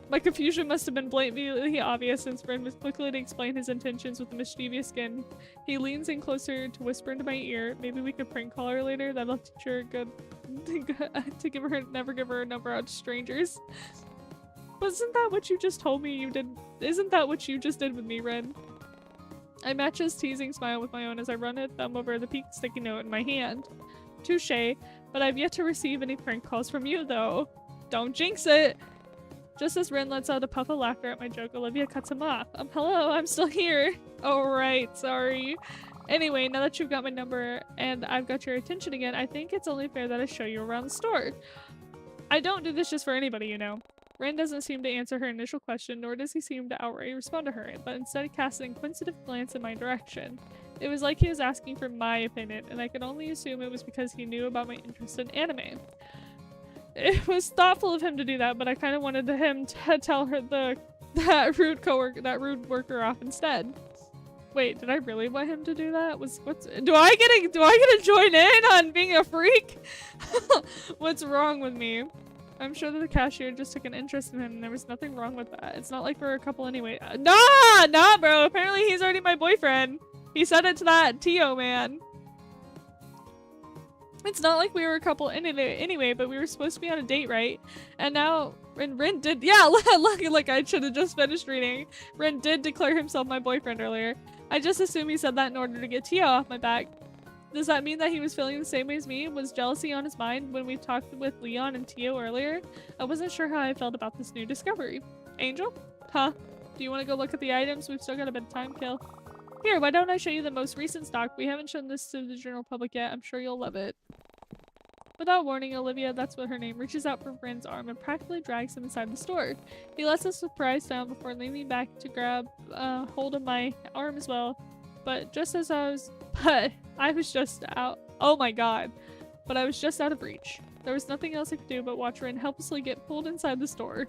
My confusion must have been blatantly obvious since Rin was quickly to explain his intentions with a mischievous skin. He leans in closer to whisper into my ear, maybe we could prank call her later. That'll teach her good to never give her a number out to strangers. But isn't that what you just told me you did? Isn't that what you just did with me, Rin? I match his teasing smile with my own as I run a thumb over the pink sticky note in my hand. Touché, but I've yet to receive any prank calls from you, though. Don't jinx it! Just as Rin lets out a puff of laughter at my joke, Olivia cuts him off. Hello, I'm still here. Oh, right, sorry. Anyway, now that you've got my number and I've got your attention again, I think it's only fair that I show you around the store. I don't do this just for anybody, you know. Rin doesn't seem to answer her initial question, nor does he seem to outright respond to her, but instead casts an inquisitive glance in my direction. It was like he was asking for my opinion, and I could only assume it was because he knew about my interest in anime. It was thoughtful of him to do that, but I kind of wanted him to tell her that rude worker off instead. Wait, did I really want him to do that? Do I get to join in on being a freak? What's wrong with me? I'm sure that the cashier just took an interest in him and there was nothing wrong with that. It's not like we're a couple anyway. Nah, bro. Apparently he's already my boyfriend. He said it to that Tio man. It's not like we were a couple anyway, but we were supposed to be on a date, right? And now Rin did, yeah, look, I should have just finished reading. Rin did declare himself my boyfriend earlier. I just assume he said that in order to get Tio off my back. Does that mean that he was feeling the same way as me? Was jealousy on his mind when we talked with Leon and Tio earlier? I wasn't sure how I felt about this new discovery. Angel? Huh? Do you want to go look at the items? We've still got a bit of time kill. Here, why don't I show you the most recent stock? We haven't shown this to the general public yet. I'm sure you'll love it. Without warning, Olivia, that's what her name, reaches out for Rin's arm and practically drags him inside the store. He lets us surprise down before leaning back to grab hold of my arm as well. But I was just out. Oh my god. But I was just out of reach. There was nothing else I could do but watch Rin helplessly get pulled inside the store.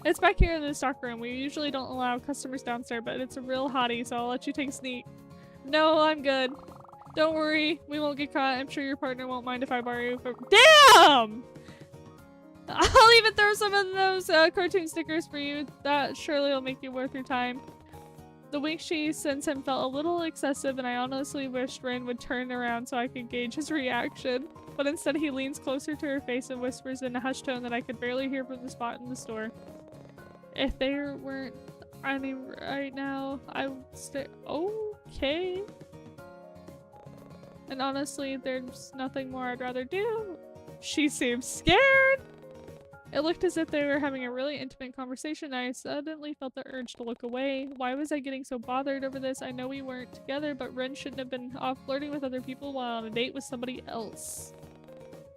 It's back here in the stock room. We usually don't allow customers downstairs, but it's a real hottie, so I'll let you take a sneak. No, I'm good. Don't worry, we won't get caught. I'm sure your partner won't mind if I borrow you for— Damn! I'll even throw some of those cartoon stickers for you. That surely will make you worth your time. The wink she sends him felt a little excessive, and I honestly wished Rin would turn around so I could gauge his reaction. But instead he leans closer to her face and whispers in a hushed tone that I could barely hear from the spot in the store. If there weren't any right now, I would stay— Okay. And honestly, there's nothing more I'd rather do. She seemed scared. It looked as if they were having a really intimate conversation. I suddenly felt the urge to look away. Why was I getting so bothered over this? I know we weren't together, but Rin shouldn't have been off flirting with other people while on a date with somebody else.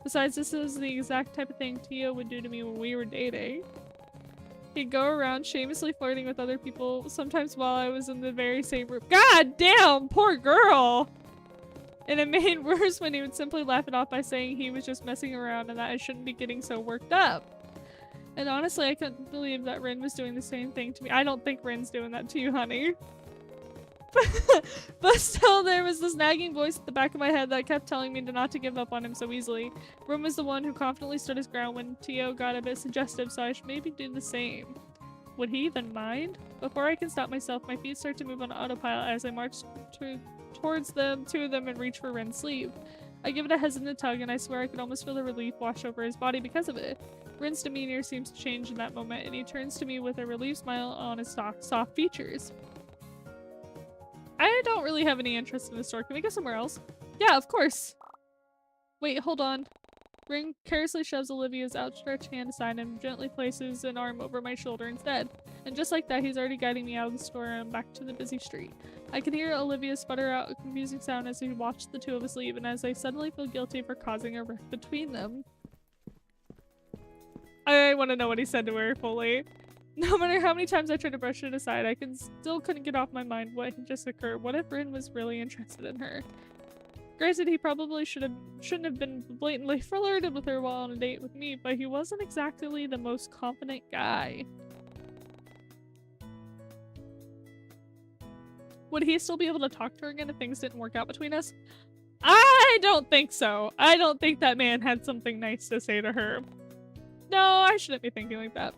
Besides, this is the exact type of thing Tio would do to me when we were dating. He'd go around shamelessly flirting with other people, sometimes while I was in the very same room. God damn, poor girl! And it made worse when he would simply laugh it off by saying he was just messing around and that I shouldn't be getting so worked up. And honestly, I couldn't believe that Rin was doing the same thing to me. I don't think Rin's doing that to you, honey. But still, there was this nagging voice at the back of my head that kept telling me not to give up on him so easily. Rin was the one who confidently stood his ground when Tio got a bit suggestive, so I should maybe do the same. Would he even mind? Before I can stop myself, my feet start to move on autopilot as I march towards them, two of them, and reach for Rin's sleeve. I give it a hesitant tug, and I swear I could almost feel the relief wash over his body because of it. Rin's demeanor seems to change in that moment, and he turns to me with a relieved smile on his soft features. I don't really have any interest in the store. Can we go somewhere else? Yeah, of course. Wait, hold on. Rin carelessly shoves Olivia's outstretched hand aside and gently places an arm over my shoulder instead. And just like that, he's already guiding me out of the store and back to the busy street. I can hear Olivia sputter out a confusing sound as we watch the two of us leave, and as I suddenly feel guilty for causing a rift between them. I want to know what he said to her fully. No matter how many times I tried to brush it aside, I still couldn't get off my mind what had just occurred. What if Rin was really interested in her? Granted, he probably shouldn't have been blatantly flirted with her while on a date with me, but he wasn't exactly the most confident guy. Would he still be able to talk to her again if things didn't work out between us? I don't think so. I don't think that man had something nice to say to her. No, I shouldn't be thinking like that.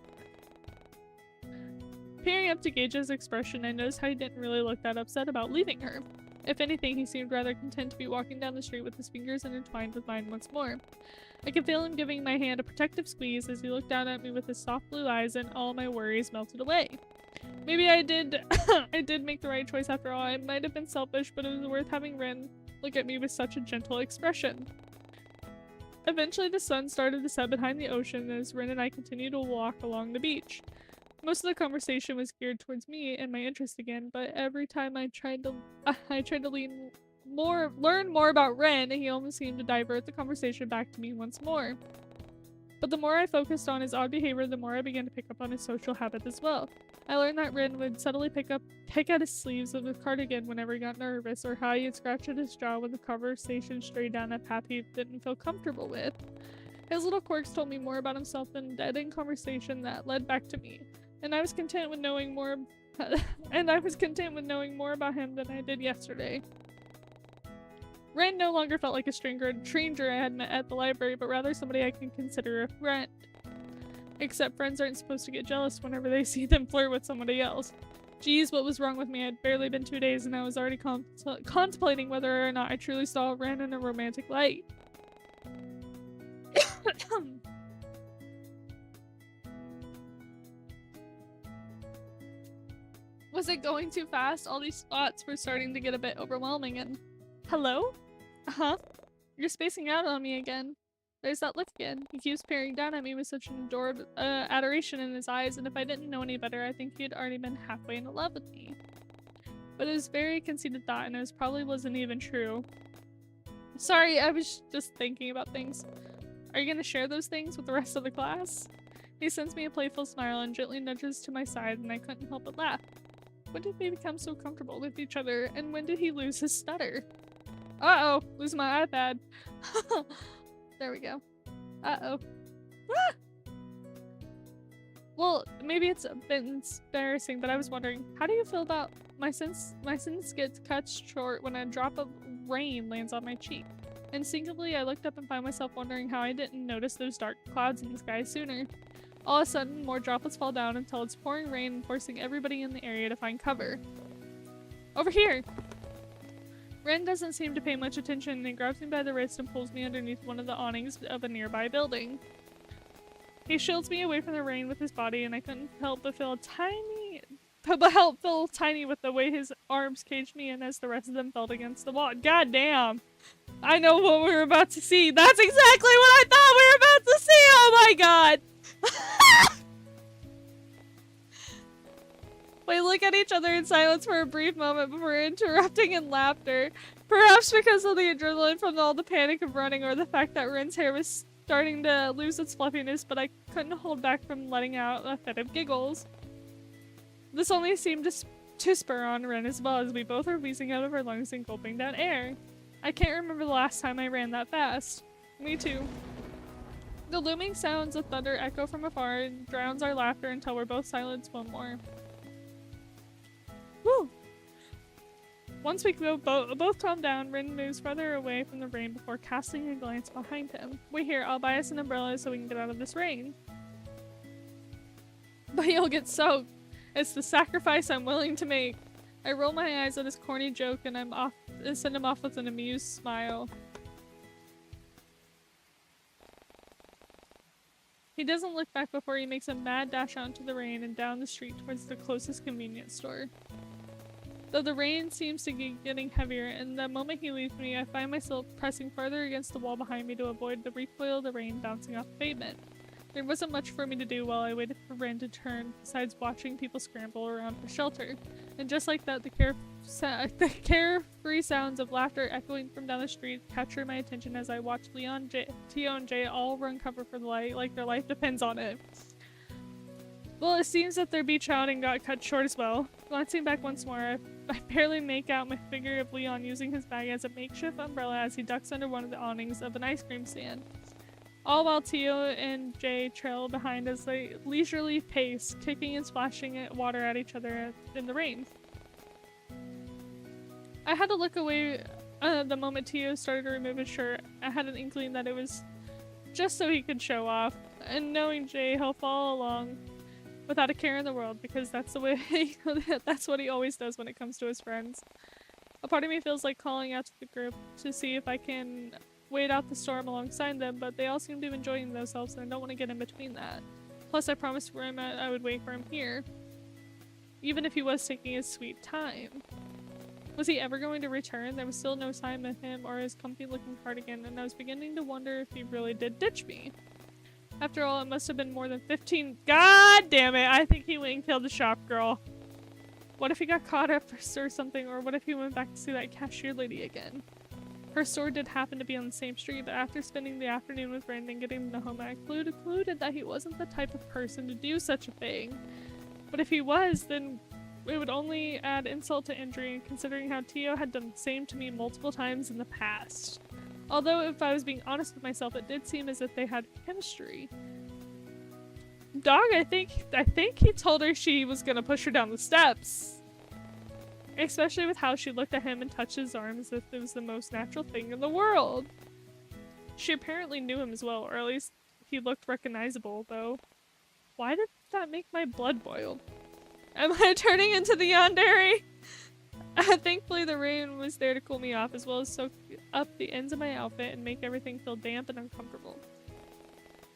Peering up to gauge his expression, I noticed how he didn't really look that upset about leaving her. If anything, he seemed rather content to be walking down the street with his fingers intertwined with mine once more. I could feel him giving my hand a protective squeeze as he looked down at me with his soft blue eyes, and all my worries melted away. Maybe I did make the right choice after all. I might have been selfish, but it was worth having Rin look at me with such a gentle expression. Eventually the sun started to set behind the ocean as Rin and I continued to walk along the beach. Most of the conversation was geared towards me and my interest again, but every time I tried to learn more about Rin, he almost seemed to divert the conversation back to me once more. But the more I focused on his odd behavior, the more I began to pick up on his social habits as well. I learned that Rin would subtly pick at his sleeves of the cardigan whenever he got nervous, or how he'd scratch at his jaw when the conversation strayed down a path he didn't feel comfortable with. His little quirks told me more about himself than dead-end conversation that led back to me, and I was content with knowing more about him than I did yesterday. Ren no longer felt like a stranger I had met at the library, but rather somebody I can consider a friend. Except friends aren't supposed to get jealous whenever they see them flirt with somebody else. Geez, what was wrong with me? I'd barely been 2 days and I was already contemplating whether or not I truly saw Ren in a romantic light. Was it going too fast? All these thoughts were starting to get a bit overwhelming and... Hello? Uh-huh. You're spacing out on me again. There's that look again. He keeps peering down at me with such an adored adoration in his eyes, and if I didn't know any better, I think he'd already been halfway in love with me. But it was a very conceited thought, and it probably wasn't even true. Sorry, I was just thinking about things. Are you gonna share those things with the rest of the class? He sends me a playful smile and gently nudges to my side, and I couldn't help but laugh. When did we become so comfortable with each other, and when did he lose his stutter? Uh-oh, lose my iPad. There we go. Uh-oh. Ah! Well, maybe it's a bit embarrassing, but I was wondering, how do you feel about my sentence gets cut short when a drop of rain lands on my cheek? Instinctively, I looked up and found myself wondering how I didn't notice those dark clouds in the sky sooner. All of a sudden, more droplets fall down until it's pouring rain and forcing everybody in the area to find cover. Over here! Ren doesn't seem to pay much attention and he grabs me by the wrist and pulls me underneath one of the awnings of a nearby building. He shields me away from the rain with his body, and I couldn't help but feel tiny with the way his arms caged me in as the rest of them fell against the wall. God damn! I know what we were about to see. That's exactly what I thought we were about to see! Oh my god! We look at each other in silence for a brief moment before interrupting in laughter. Perhaps because of the adrenaline from all the panic of running, or the fact that Ren's hair was starting to lose its fluffiness, but I couldn't hold back from letting out a fit of giggles. This only seemed to spur on Ren as well, as we both were wheezing out of our lungs and gulping down air. I can't remember the last time I ran that fast. Me too. The looming sounds of thunder echo from afar and drowns our laughter until we're both silent one more. Woo! Once we both calm down, Rin moves further away from the rain before casting a glance behind him. Wait here, I'll buy us an umbrella so we can get out of this rain. But you'll get soaked. It's the sacrifice I'm willing to make. I roll my eyes at his corny joke and send him off with an amused smile. He doesn't look back before he makes a mad dash out into the rain and down the street towards the closest convenience store. Though the rain seems to be getting heavier, and the moment he leaves me, I find myself pressing further against the wall behind me to avoid the recoil of the rain bouncing off the pavement. There wasn't much for me to do while I waited for Ren to turn, besides watching people scramble around for shelter. And just like that, the carefree sounds of laughter echoing from down the street captured my attention as I watched Leon, Tio, and Jay all run cover for the light like their life depends on it. Well, it seems that their beach outing got cut short as well. Glancing back once more, I barely make out my figure of Leon using his bag as a makeshift umbrella as he ducks under one of the awnings of an ice cream stand. All while Tio and Jay trail behind as they leisurely pace, kicking and splashing water at each other in the rain. I had to look away the moment Tio started to remove his shirt. I had an inkling that it was just so he could show off, and knowing Jay, he'll follow along without a care in the world, because that's the way that's what he always does when it comes to his friends. A part of me feels like calling out to the group to see if I can wait out the storm alongside them, but they all seem to be enjoying themselves and I don't want to get in between that. Plus, I promised Rim I would wait for him here, even if he was taking his sweet time. Was he ever going to return? There was still no sign of him or his comfy-looking cardigan, and I was beginning to wonder if he really did ditch me. After all, it must have been more than 15— God damn it! I think he went and killed the shop girl. What if he got caught up or something, or what if he went back to see that cashier lady again? Her store did happen to be on the same street, but after spending the afternoon with Rin and getting to know him, I concluded that he wasn't the type of person to do such a thing. But if he was, then it would only add insult to injury, considering how Tio had done the same to me multiple times in the past. Although, if I was being honest with myself, it did seem as if they had chemistry. Dog, I think he told her she was gonna push her down the steps. Especially with how she looked at him and touched his arm as if it was the most natural thing in the world. She apparently knew him as well, or at least he looked recognizable, though. Why did that make my blood boil? Am I turning into the yandere? Thankfully, the rain was there to cool me off, as well as soak up the ends of my outfit and make everything feel damp and uncomfortable.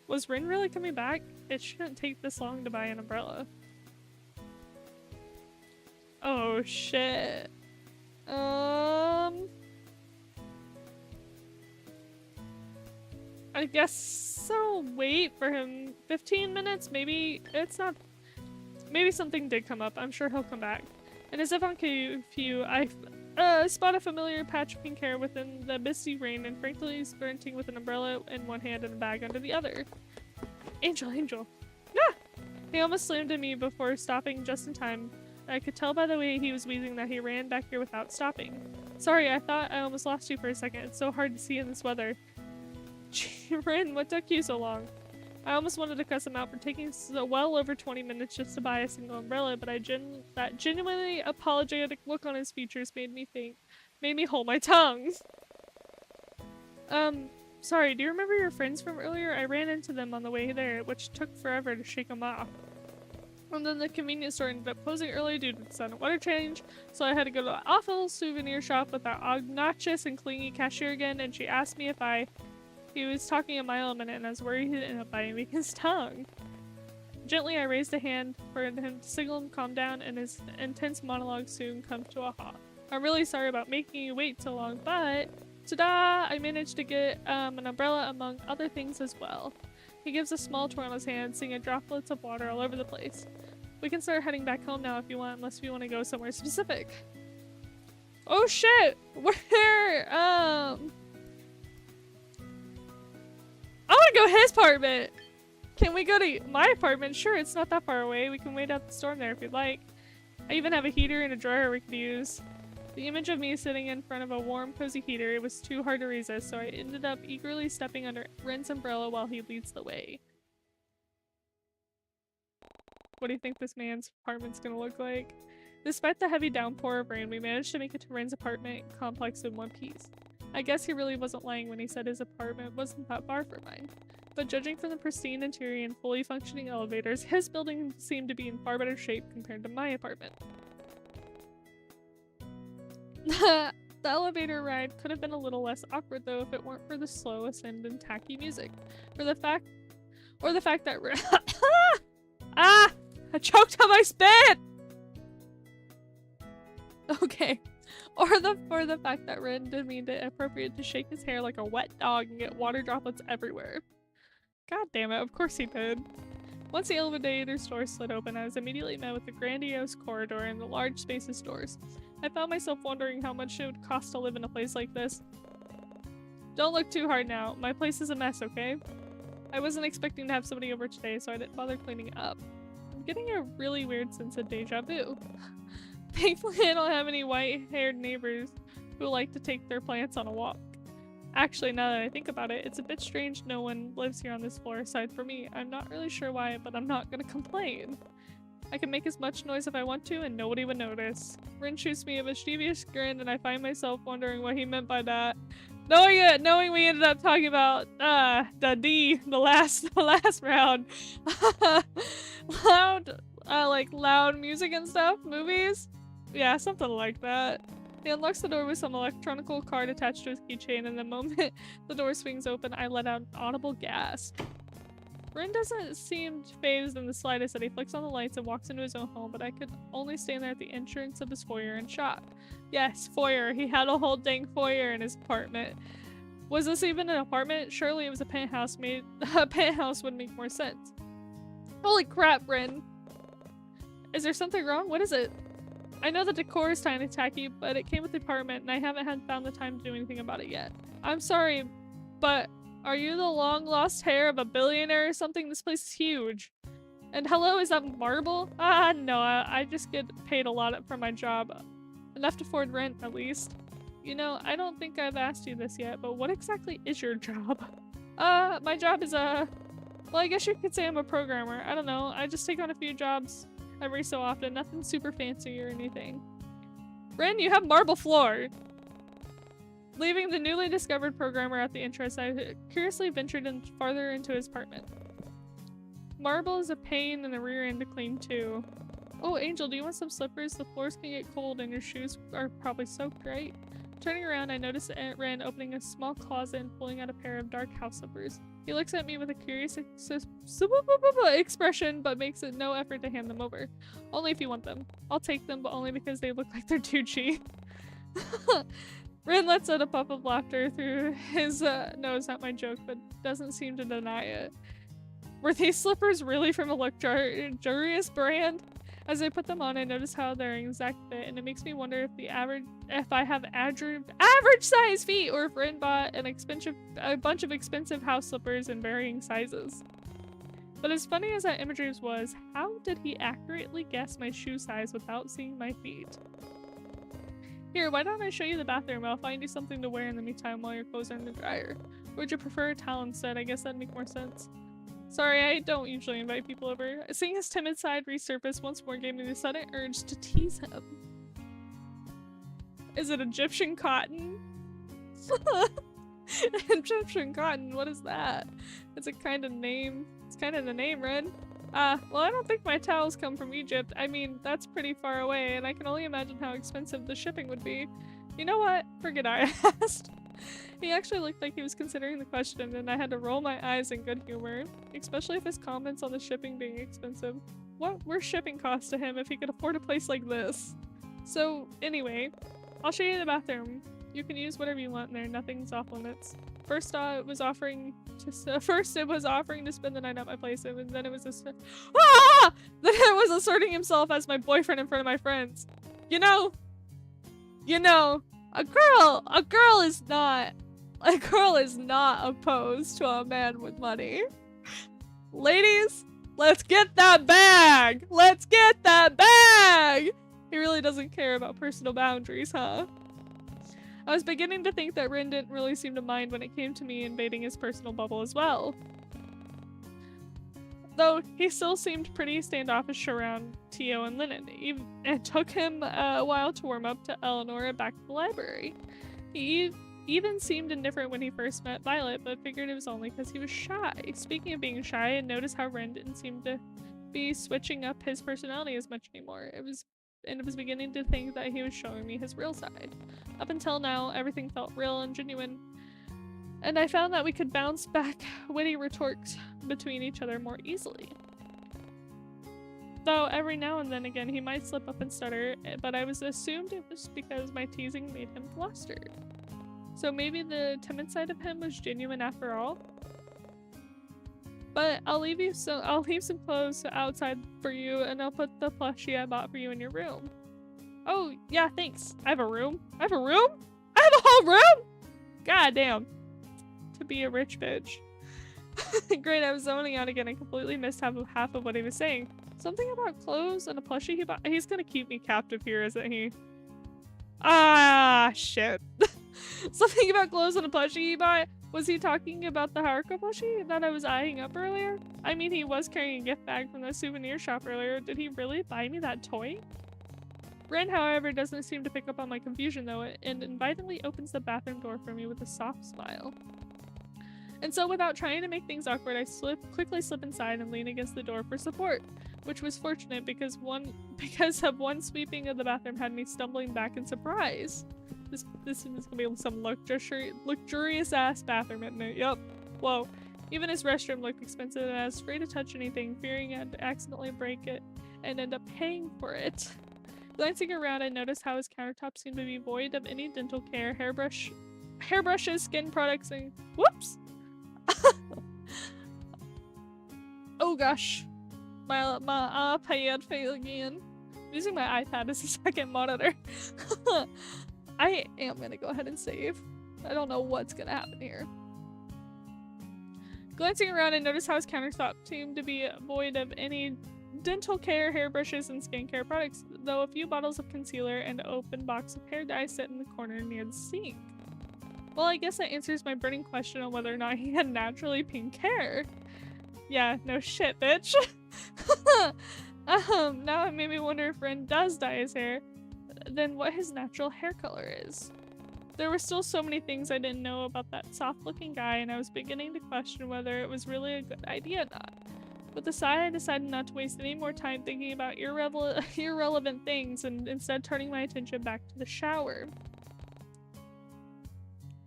Was Rin really coming back? It shouldn't take this long to buy an umbrella. Oh shit. I guess I'll wait for him 15 minutes, maybe. It's not. Maybe something did come up. I'm sure he'll come back. And as if on cue, I spot a familiar patch of pink hair within the misty rain and frankly sprinting with an umbrella in one hand and a bag under the other. Angel, Angel. Ah! He almost slammed at me before stopping just in time. I could tell by the way he was wheezing that he ran back here without stopping. Sorry, I thought I almost lost you for a second. It's so hard to see in this weather. Gee, Rin, what took you so long? I almost wanted to cuss him out for taking well over 20 minutes just to buy a single umbrella, but that genuinely apologetic look on his features made me hold my tongue. Sorry, do you remember your friends from earlier? I ran into them on the way there, which took forever to shake them off. And then the convenience store ended up closing early due to the sudden weather change, so I had to go to an awful souvenir shop with that obnoxious and clingy cashier again, and she asked me if he was talking a mile a minute, and I was worried he'd end up biting me his tongue. Gently, I raised a hand for him to signal him to calm down, and his intense monologue soon comes to a halt. I'm really sorry about making you wait so long, but ta-da! I managed to get an umbrella among other things as well. He gives a small twirl in his hand, singing droplets of water all over the place. We can start heading back home now if you want, unless we want to go somewhere specific. Oh shit! Where, I wanna go his apartment! Can we go to my apartment? Sure, it's not that far away. We can wait out the storm there if you'd like. I even have a heater and a dryer we could use. The image of me sitting in front of a warm, cozy heater, it was too hard to resist, so I ended up eagerly stepping under Ren's umbrella while he leads the way. What do you think this man's apartment's gonna look like? Despite the heavy downpour of rain, we managed to make it to Ren's apartment complex in one piece. I guess he really wasn't lying when he said his apartment wasn't that far from mine. But judging from the pristine interior and fully functioning elevators, his building seemed to be in far better shape compared to my apartment. The elevator ride could have been a little less awkward though if it weren't for the slow ascend and tacky music. Or the fact that ah! I choked on my spit! Okay. Or the fact that Ren deemed it appropriate to shake his hair like a wet dog and get water droplets everywhere. God damn it, of course he did. Once the elevator door slid open, I was immediately met with the grandiose corridor and the large spacious doors. I found myself wondering how much it would cost to live in a place like this. Don't look too hard now. My place is a mess, okay? I wasn't expecting to have somebody over today, so I didn't bother cleaning it up. I'm getting a really weird sense of deja vu. Thankfully, I don't have any white-haired neighbors who like to take their plants on a walk. Actually, now that I think about it, it's a bit strange no one lives here on this floor aside from me. I'm not really sure why, but I'm not gonna complain. I can make as much noise if I want to, and nobody would notice. Rin shoots me a mischievous grin, and I find myself wondering what he meant by that. Knowing we ended up talking about the last round. Loud music and stuff, movies. Yeah, something like that. He unlocks the door with some electronical card attached to his keychain, and the moment the door swings open, I let out an audible gasp. Rin doesn't seem phased in the slightest, and he flicks on the lights and walks into his own home, but I could only stand there at the entrance of his foyer in shock. Yes, foyer. He had a whole dang foyer in his apartment. Was this even an apartment? Surely it was a penthouse. A penthouse would make more sense. Holy crap, Rin. Is there something wrong? What is it? I know the decor is kinda tacky, but it came with the apartment and I haven't found the time to do anything about it yet. I'm sorry, but are you the long-lost heir of a billionaire or something? This place is huge. And hello, is that marble? Ah, no, I just get paid a lot for my job. Enough to afford rent, at least. You know, I don't think I've asked you this yet, but what exactly is your job? My job is well, I guess you could say I'm a programmer. I don't know, I just take on a few jobs every so often. Nothing super fancy or anything. Ren, you have marble floor! Leaving the newly discovered programmer at the entrance, I curiously ventured farther into his apartment. Marble is a pain in the rear end to clean too. Oh, Angel, do you want some slippers? The floors can get cold and your shoes are probably soaked, right? Turning around, I noticed Aunt Ren opening a small closet and pulling out a pair of dark house slippers. He looks at me with a curious expression, but makes it no effort to hand them over. Only if you want them. I'll take them, but only because they look like they're Tucci. Ren lets out a puff of laughter through his nose at my joke, but doesn't seem to deny it. Were these slippers really from a luxurious brand? As I put them on, I notice how they're an exact fit, and it makes me wonder if I have average size feet, or if Ren bought a bunch of expensive house slippers in varying sizes. But as funny as that imagery was, how did he accurately guess my shoe size without seeing my feet? Here, why don't I show you the bathroom? I'll find you something to wear in the meantime while your clothes are in the dryer. Or would you prefer a towel instead? I guess that'd make more sense. Sorry, I don't usually invite people over. Seeing his timid side resurface once more gave me the sudden urge to tease him. Is it Egyptian cotton? Egyptian cotton, what is that? It's a kind of name. It's kind of the name, Red. Well, I don't think my towels come from Egypt. I mean, that's pretty far away, and I can only imagine how expensive the shipping would be. You know what? Forget I asked. He actually looked like he was considering the question, and I had to roll my eyes in good humor, especially if his comments on the shipping being expensive. What were shipping costs to him if he could afford a place like this? So, anyway, I'll show you the bathroom. You can use whatever you want in there, nothing's off limits. First, it was offering to spend the night at my place, and then it was Then it was asserting himself as my boyfriend in front of my friends. You know, a girl is not opposed to a man with money. Ladies, let's get that bag! Let's get that bag! He really doesn't care about personal boundaries, huh? I was beginning to think that Rin didn't really seem to mind when it came to me invading his personal bubble as well. Though he still seemed pretty standoffish around Tio and Lennon. It took him a while to warm up to Eleanor back at the library. He even seemed indifferent when he first met Violet, but figured it was only because he was shy. Speaking of being shy, I noticed how Ren didn't seem to be switching up his personality as much anymore. It was beginning to think that he was showing me his real side. Up until now, everything felt real and genuine, and I found that we could bounce back witty retorts between each other more easily. Though every now and then again he might slip up and stutter, but I assumed it was because my teasing made him flustered. So maybe the timid side of him was genuine after all? But I'll leave some clothes outside for you, and I'll put the plushie I bought for you in your room. Oh, yeah, thanks. I have a room? I have a room? I have a whole room?! God damn. To be a rich bitch. Great, I was zoning out again and completely missed half of what he was saying. Something about clothes and a plushie he bought? He's gonna keep me captive here, isn't he? Ah, shit. Something about clothes and a plushie he bought? Was he talking about the Haruka plushie that I was eyeing up earlier? I mean, he was carrying a gift bag from the souvenir shop earlier. Did he really buy me that toy? Ren, however, doesn't seem to pick up on my confusion though, and invitingly opens the bathroom door for me with a soft smile. And so without trying to make things awkward, I quickly slip inside and lean against the door for support, which was fortunate because of one sweeping of the bathroom had me stumbling back in surprise. This is gonna be some luxurious ass bathroom, isn't it? Yup. Whoa. Even his restroom looked expensive, and I was afraid to touch anything, fearing I'd accidentally break it and end up paying for it. Glancing around, I noticed how his countertop seemed to be void of any dental care, hairbrushes, skin products, and whoops! Oh gosh. My iPad failed again. I'm using my iPad as a second monitor. I am gonna go ahead and save. I don't know what's gonna happen here. Glancing around, I noticed how his countertop seemed to be void of any dental care, hairbrushes, and skincare products, though a few bottles of concealer and an open box of hair dye sit in the corner near the sink. Well, I guess that answers my burning question on whether or not he had naturally pink hair. Yeah, no shit, bitch. Now it made me wonder if Ren does dye his hair, then what his natural hair color is. There were still so many things I didn't know about that soft-looking guy, and I was beginning to question whether it was really a good idea or not. With a sigh, I decided not to waste any more time thinking about irrelevant things and instead turning my attention back to the shower.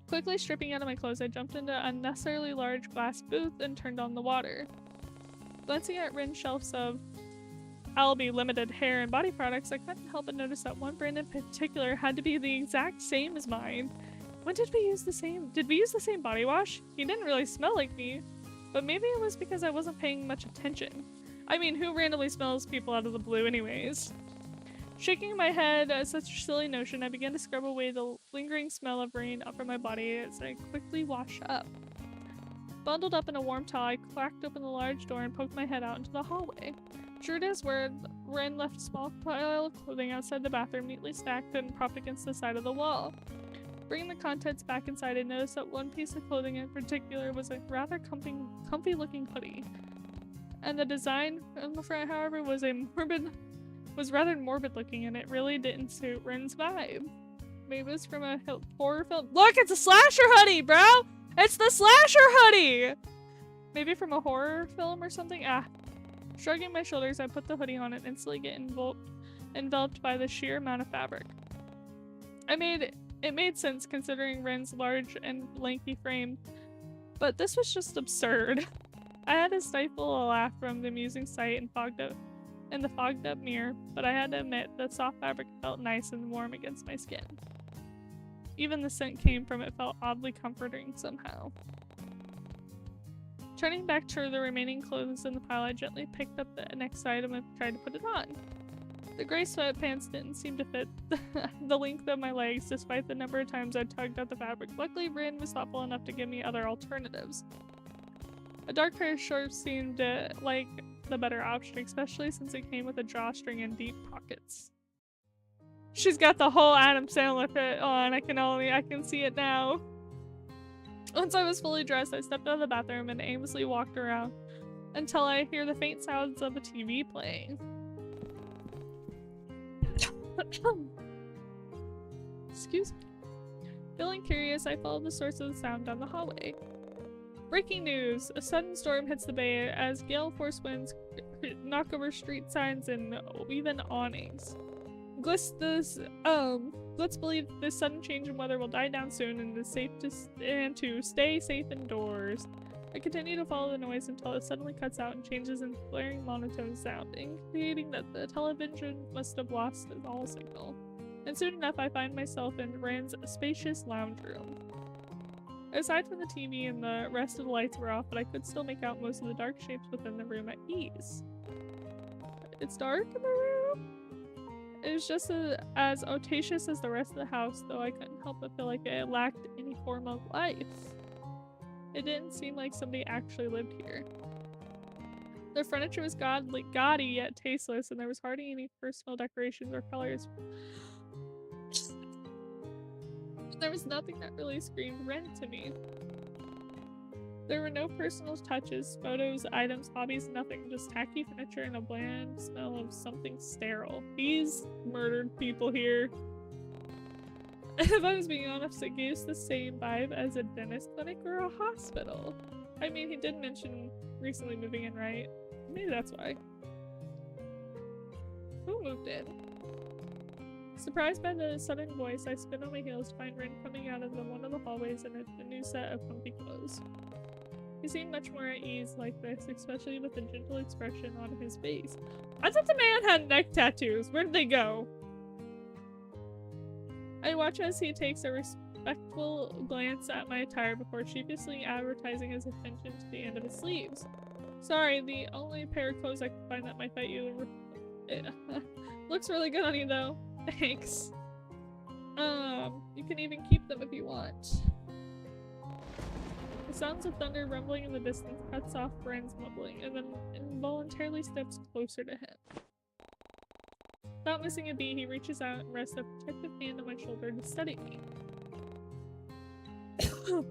Quickly stripping out of my clothes, I jumped into an unnecessarily large glass booth and turned on the water. Glancing at Rin's shelves of Albi limited hair and body products, I couldn't help but notice that one brand in particular had to be the exact same as mine. When did we use the same? Did we use the same body wash? He didn't really smell like me, but maybe it was because I wasn't paying much attention. I mean, who randomly smells people out of the blue anyways? Shaking my head at such a silly notion, I began to scrub away the lingering smell of rain from my body as I quickly wash up. Bundled up in a warm towel, I cracked open the large door and poked my head out into the hallway. Sure it is where Ren left a small pile of clothing outside the bathroom, neatly stacked and propped against the side of the wall. Bringing the contents back inside, I noticed that one piece of clothing in particular was a rather comfy-looking hoodie. And the design on the front, however, was rather morbid-looking, and it really didn't suit Ren's vibe. Maybe it was from a horror film. Look, it's a slasher hoodie, bro! It's the slasher hoodie! Maybe from a horror film or something? Ah. Shrugging my shoulders, I put the hoodie on and instantly get enveloped by the sheer amount of fabric. It made sense considering Ren's large and lanky frame, but this was just absurd. I had to stifle a laugh from the amusing sight and the fogged up mirror, but I had to admit the soft fabric felt nice and warm against my skin. Even the scent came from it felt oddly comforting somehow. Turning back to the remaining clothes in the pile, I gently picked up the next item and tried to put it on. The gray sweatpants didn't seem to fit the length of my legs, despite the number of times I tugged at the fabric. Luckily, Rin was thoughtful enough to give me other alternatives. A dark pair of shorts seemed like the better option, especially since it came with a drawstring and deep pockets. She's got the whole Adam Sandler fit on. I can see it now. Once I was fully dressed, I stepped out of the bathroom and aimlessly walked around until I hear the faint sounds of a TV playing. Excuse me. Feeling curious, I followed the source of the sound down the hallway. Breaking news! A sudden storm hits the bay as gale force winds knock over street signs and even awnings. Glitz believe this sudden change in weather will die down soon and to stay safe indoors. I continue to follow the noise until it suddenly cuts out and changes into blaring monotone sound, indicating that the television must have lost all signal. And soon enough, I find myself in Rand's spacious lounge room. Aside from the TV and the rest of the lights were off, but I could still make out most of the dark shapes within the room at ease. It's dark in the room? It was just as audacious as the rest of the house, though I couldn't help but feel like it lacked any form of life. It didn't seem like somebody actually lived here. The furniture was gaudy yet tasteless, and there was hardly any personal decorations or colors. There was nothing that really screamed rent to me. There were no personal touches, photos, items, hobbies, nothing, just tacky furniture and a bland smell of something sterile. He's murdered people here. If I was being honest, it gave us the same vibe as a dentist clinic or a hospital. I mean, he did mention recently moving in, right? Maybe that's why. Who moved in? Surprised by the sudden voice, I spin on my heels to find Rin coming out of one of the hallways in a new set of comfy clothes. He seemed much more at ease like this, especially with the gentle expression on his face. I thought the man had neck tattoos. Where did they go? I watch as he takes a respectful glance at my attire before sheepishly advertising his attention to the end of his sleeves. Sorry, the only pair of clothes I could find that might fit you Looks really good on you though. Thanks. You can even keep them if you want. The sounds of thunder rumbling in the distance cuts off Brand's mumbling and then involuntarily steps closer to him. Without missing a beat, he reaches out and rests a protective hand on my shoulder to steady me.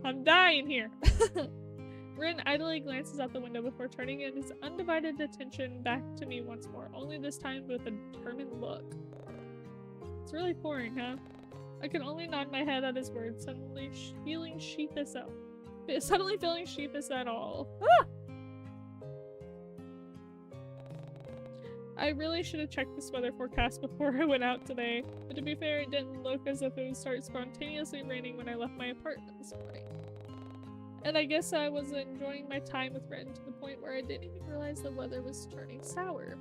I'm dying here! Rin idly glances out the window before turning in his undivided attention back to me once more, only this time with a determined look. It's really pouring, huh? I can only nod my head at his words, suddenly feeling sheepish at all. Ah! I really should have checked this weather forecast before I went out today, but to be fair, it didn't look as if it would start spontaneously raining when I left my apartment this morning. And I guess I was enjoying my time with Ren to the point where I didn't even realize the weather was turning sour.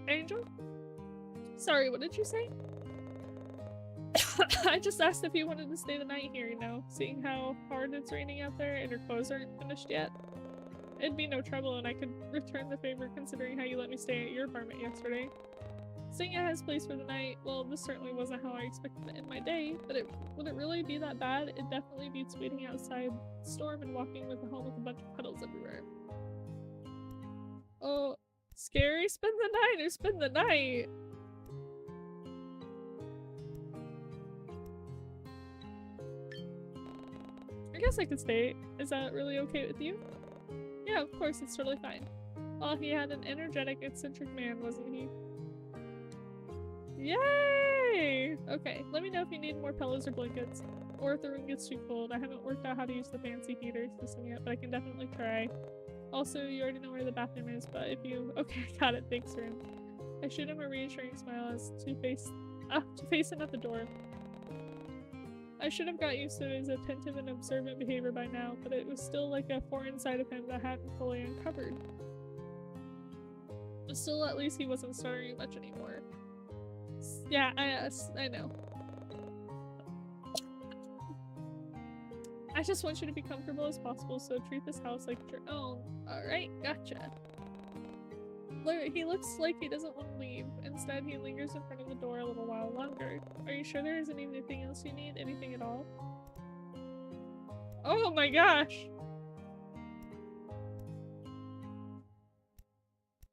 Angel? Sorry, what did you say? I just asked if you wanted to stay the night here, you know, seeing how hard it's raining out there and your clothes aren't finished yet. It'd be no trouble and I could return the favor considering how you let me stay at your apartment yesterday. Seeing it has place for the night, well, this certainly wasn't how I expected to end my day, but would it really be that bad? It definitely beats waiting outside the storm and walking with a home with a bunch of puddles everywhere. Oh, scary? Spend the night or spend the night? I guess I could stay. Is that really okay with you? Yeah, of course, it's totally fine. Well, he had an energetic, eccentric man, wasn't he? Yay! Okay, let me know if you need more pillows or blankets, or if the room gets too cold. I haven't worked out how to use the fancy heater system yet, but I can definitely try. Also, you already know where the bathroom is, but if you— okay, got it, thanks, Rin. I shoot him a reassuring smile as to face him at the door. I should have got used to his attentive and observant behavior by now, but it was still like a foreign side of him that hadn't fully uncovered. But still, at least he wasn't stuttering much anymore. Yeah, I know. I just want you to be comfortable as possible, so treat this house like your own. Alright, gotcha. He looks like he doesn't want to leave. Instead, he lingers in front of the door a little while longer. Are you sure there isn't anything else you need? Anything at all? Oh my gosh!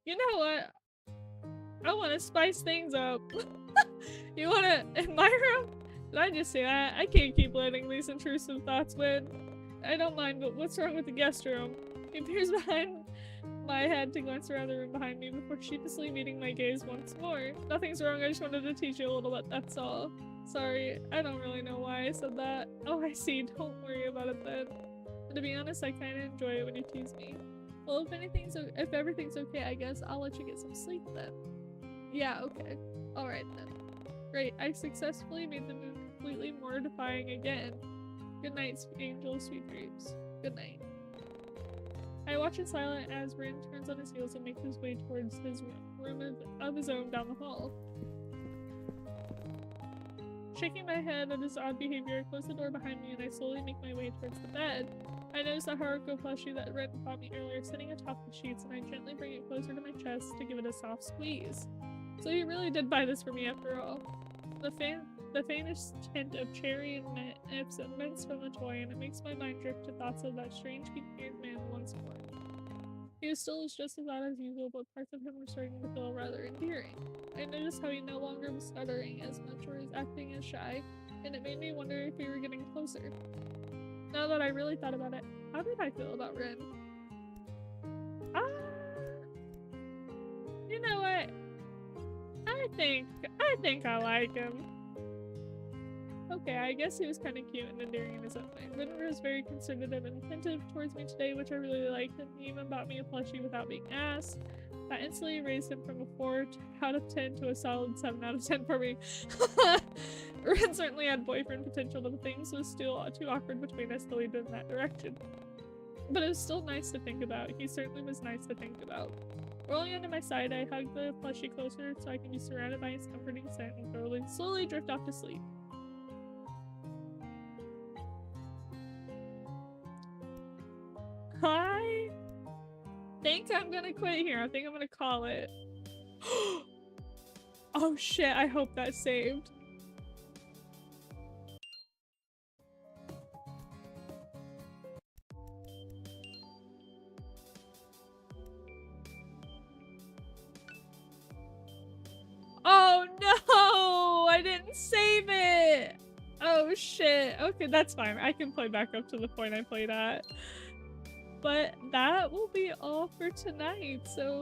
You know what? I want to spice things up. You want to— in my room? Did I just say that? I can't keep letting these intrusive thoughts win. I don't mind, but what's wrong with the guest room? He peers behind my head to glance around the room behind me before sheepishly meeting my gaze once more. Nothing's wrong, I just wanted to teach you a little bit, that's all. Sorry, I don't really know why I said that. Oh, I see, don't worry about it then. But to be honest, I kinda enjoy it when you tease me. Well, if everything's okay, I guess I'll let you get some sleep then. Yeah, okay. Alright then. Great, I successfully made the moon completely mortifying again. Good night, Angel, sweet dreams. Good night. I watch in silence as Rin turns on his heels and makes his way towards his room of his own down the hall. Shaking my head at his odd behavior, I close the door behind me and I slowly make my way towards the bed. I notice the Haruko plushie that Rin bought me earlier sitting atop the sheets, and I gently bring it closer to my chest to give it a soft squeeze. So he really did buy this for me after all. The faintest hint of cherry and nips emits from the toy, and it makes my mind drift to thoughts of that strange pink-haired man once more. He still is just as odd as usual, but parts of him were starting to feel rather endearing. I noticed how he no longer was stuttering as much or is acting as shy, and it made me wonder if we were getting closer. Now that I really thought about it, how did I feel about Rin? You know what? I think I like him. Okay, I guess he was kind of cute and endearing in his own way. Rin was very considerate and attentive towards me today, which I really liked, and he even bought me a plushie without being asked. That instantly raised him from a 4 out of 10 to a solid 7 out of 10 for me. Rin certainly had boyfriend potential, but things was still too awkward between us to lead in that direction. But it was still nice to think about. He certainly was nice to think about. Rolling onto my side, I hug the plushie closer so I can be surrounded by his comforting scent and slowly drift off to sleep. I think I'm gonna quit here. I think I'm gonna call it. Oh shit, I hope that's saved. Oh no! I didn't save it! Oh shit. Okay, that's fine. I can play back up to the point I played at. But that will be all for tonight, so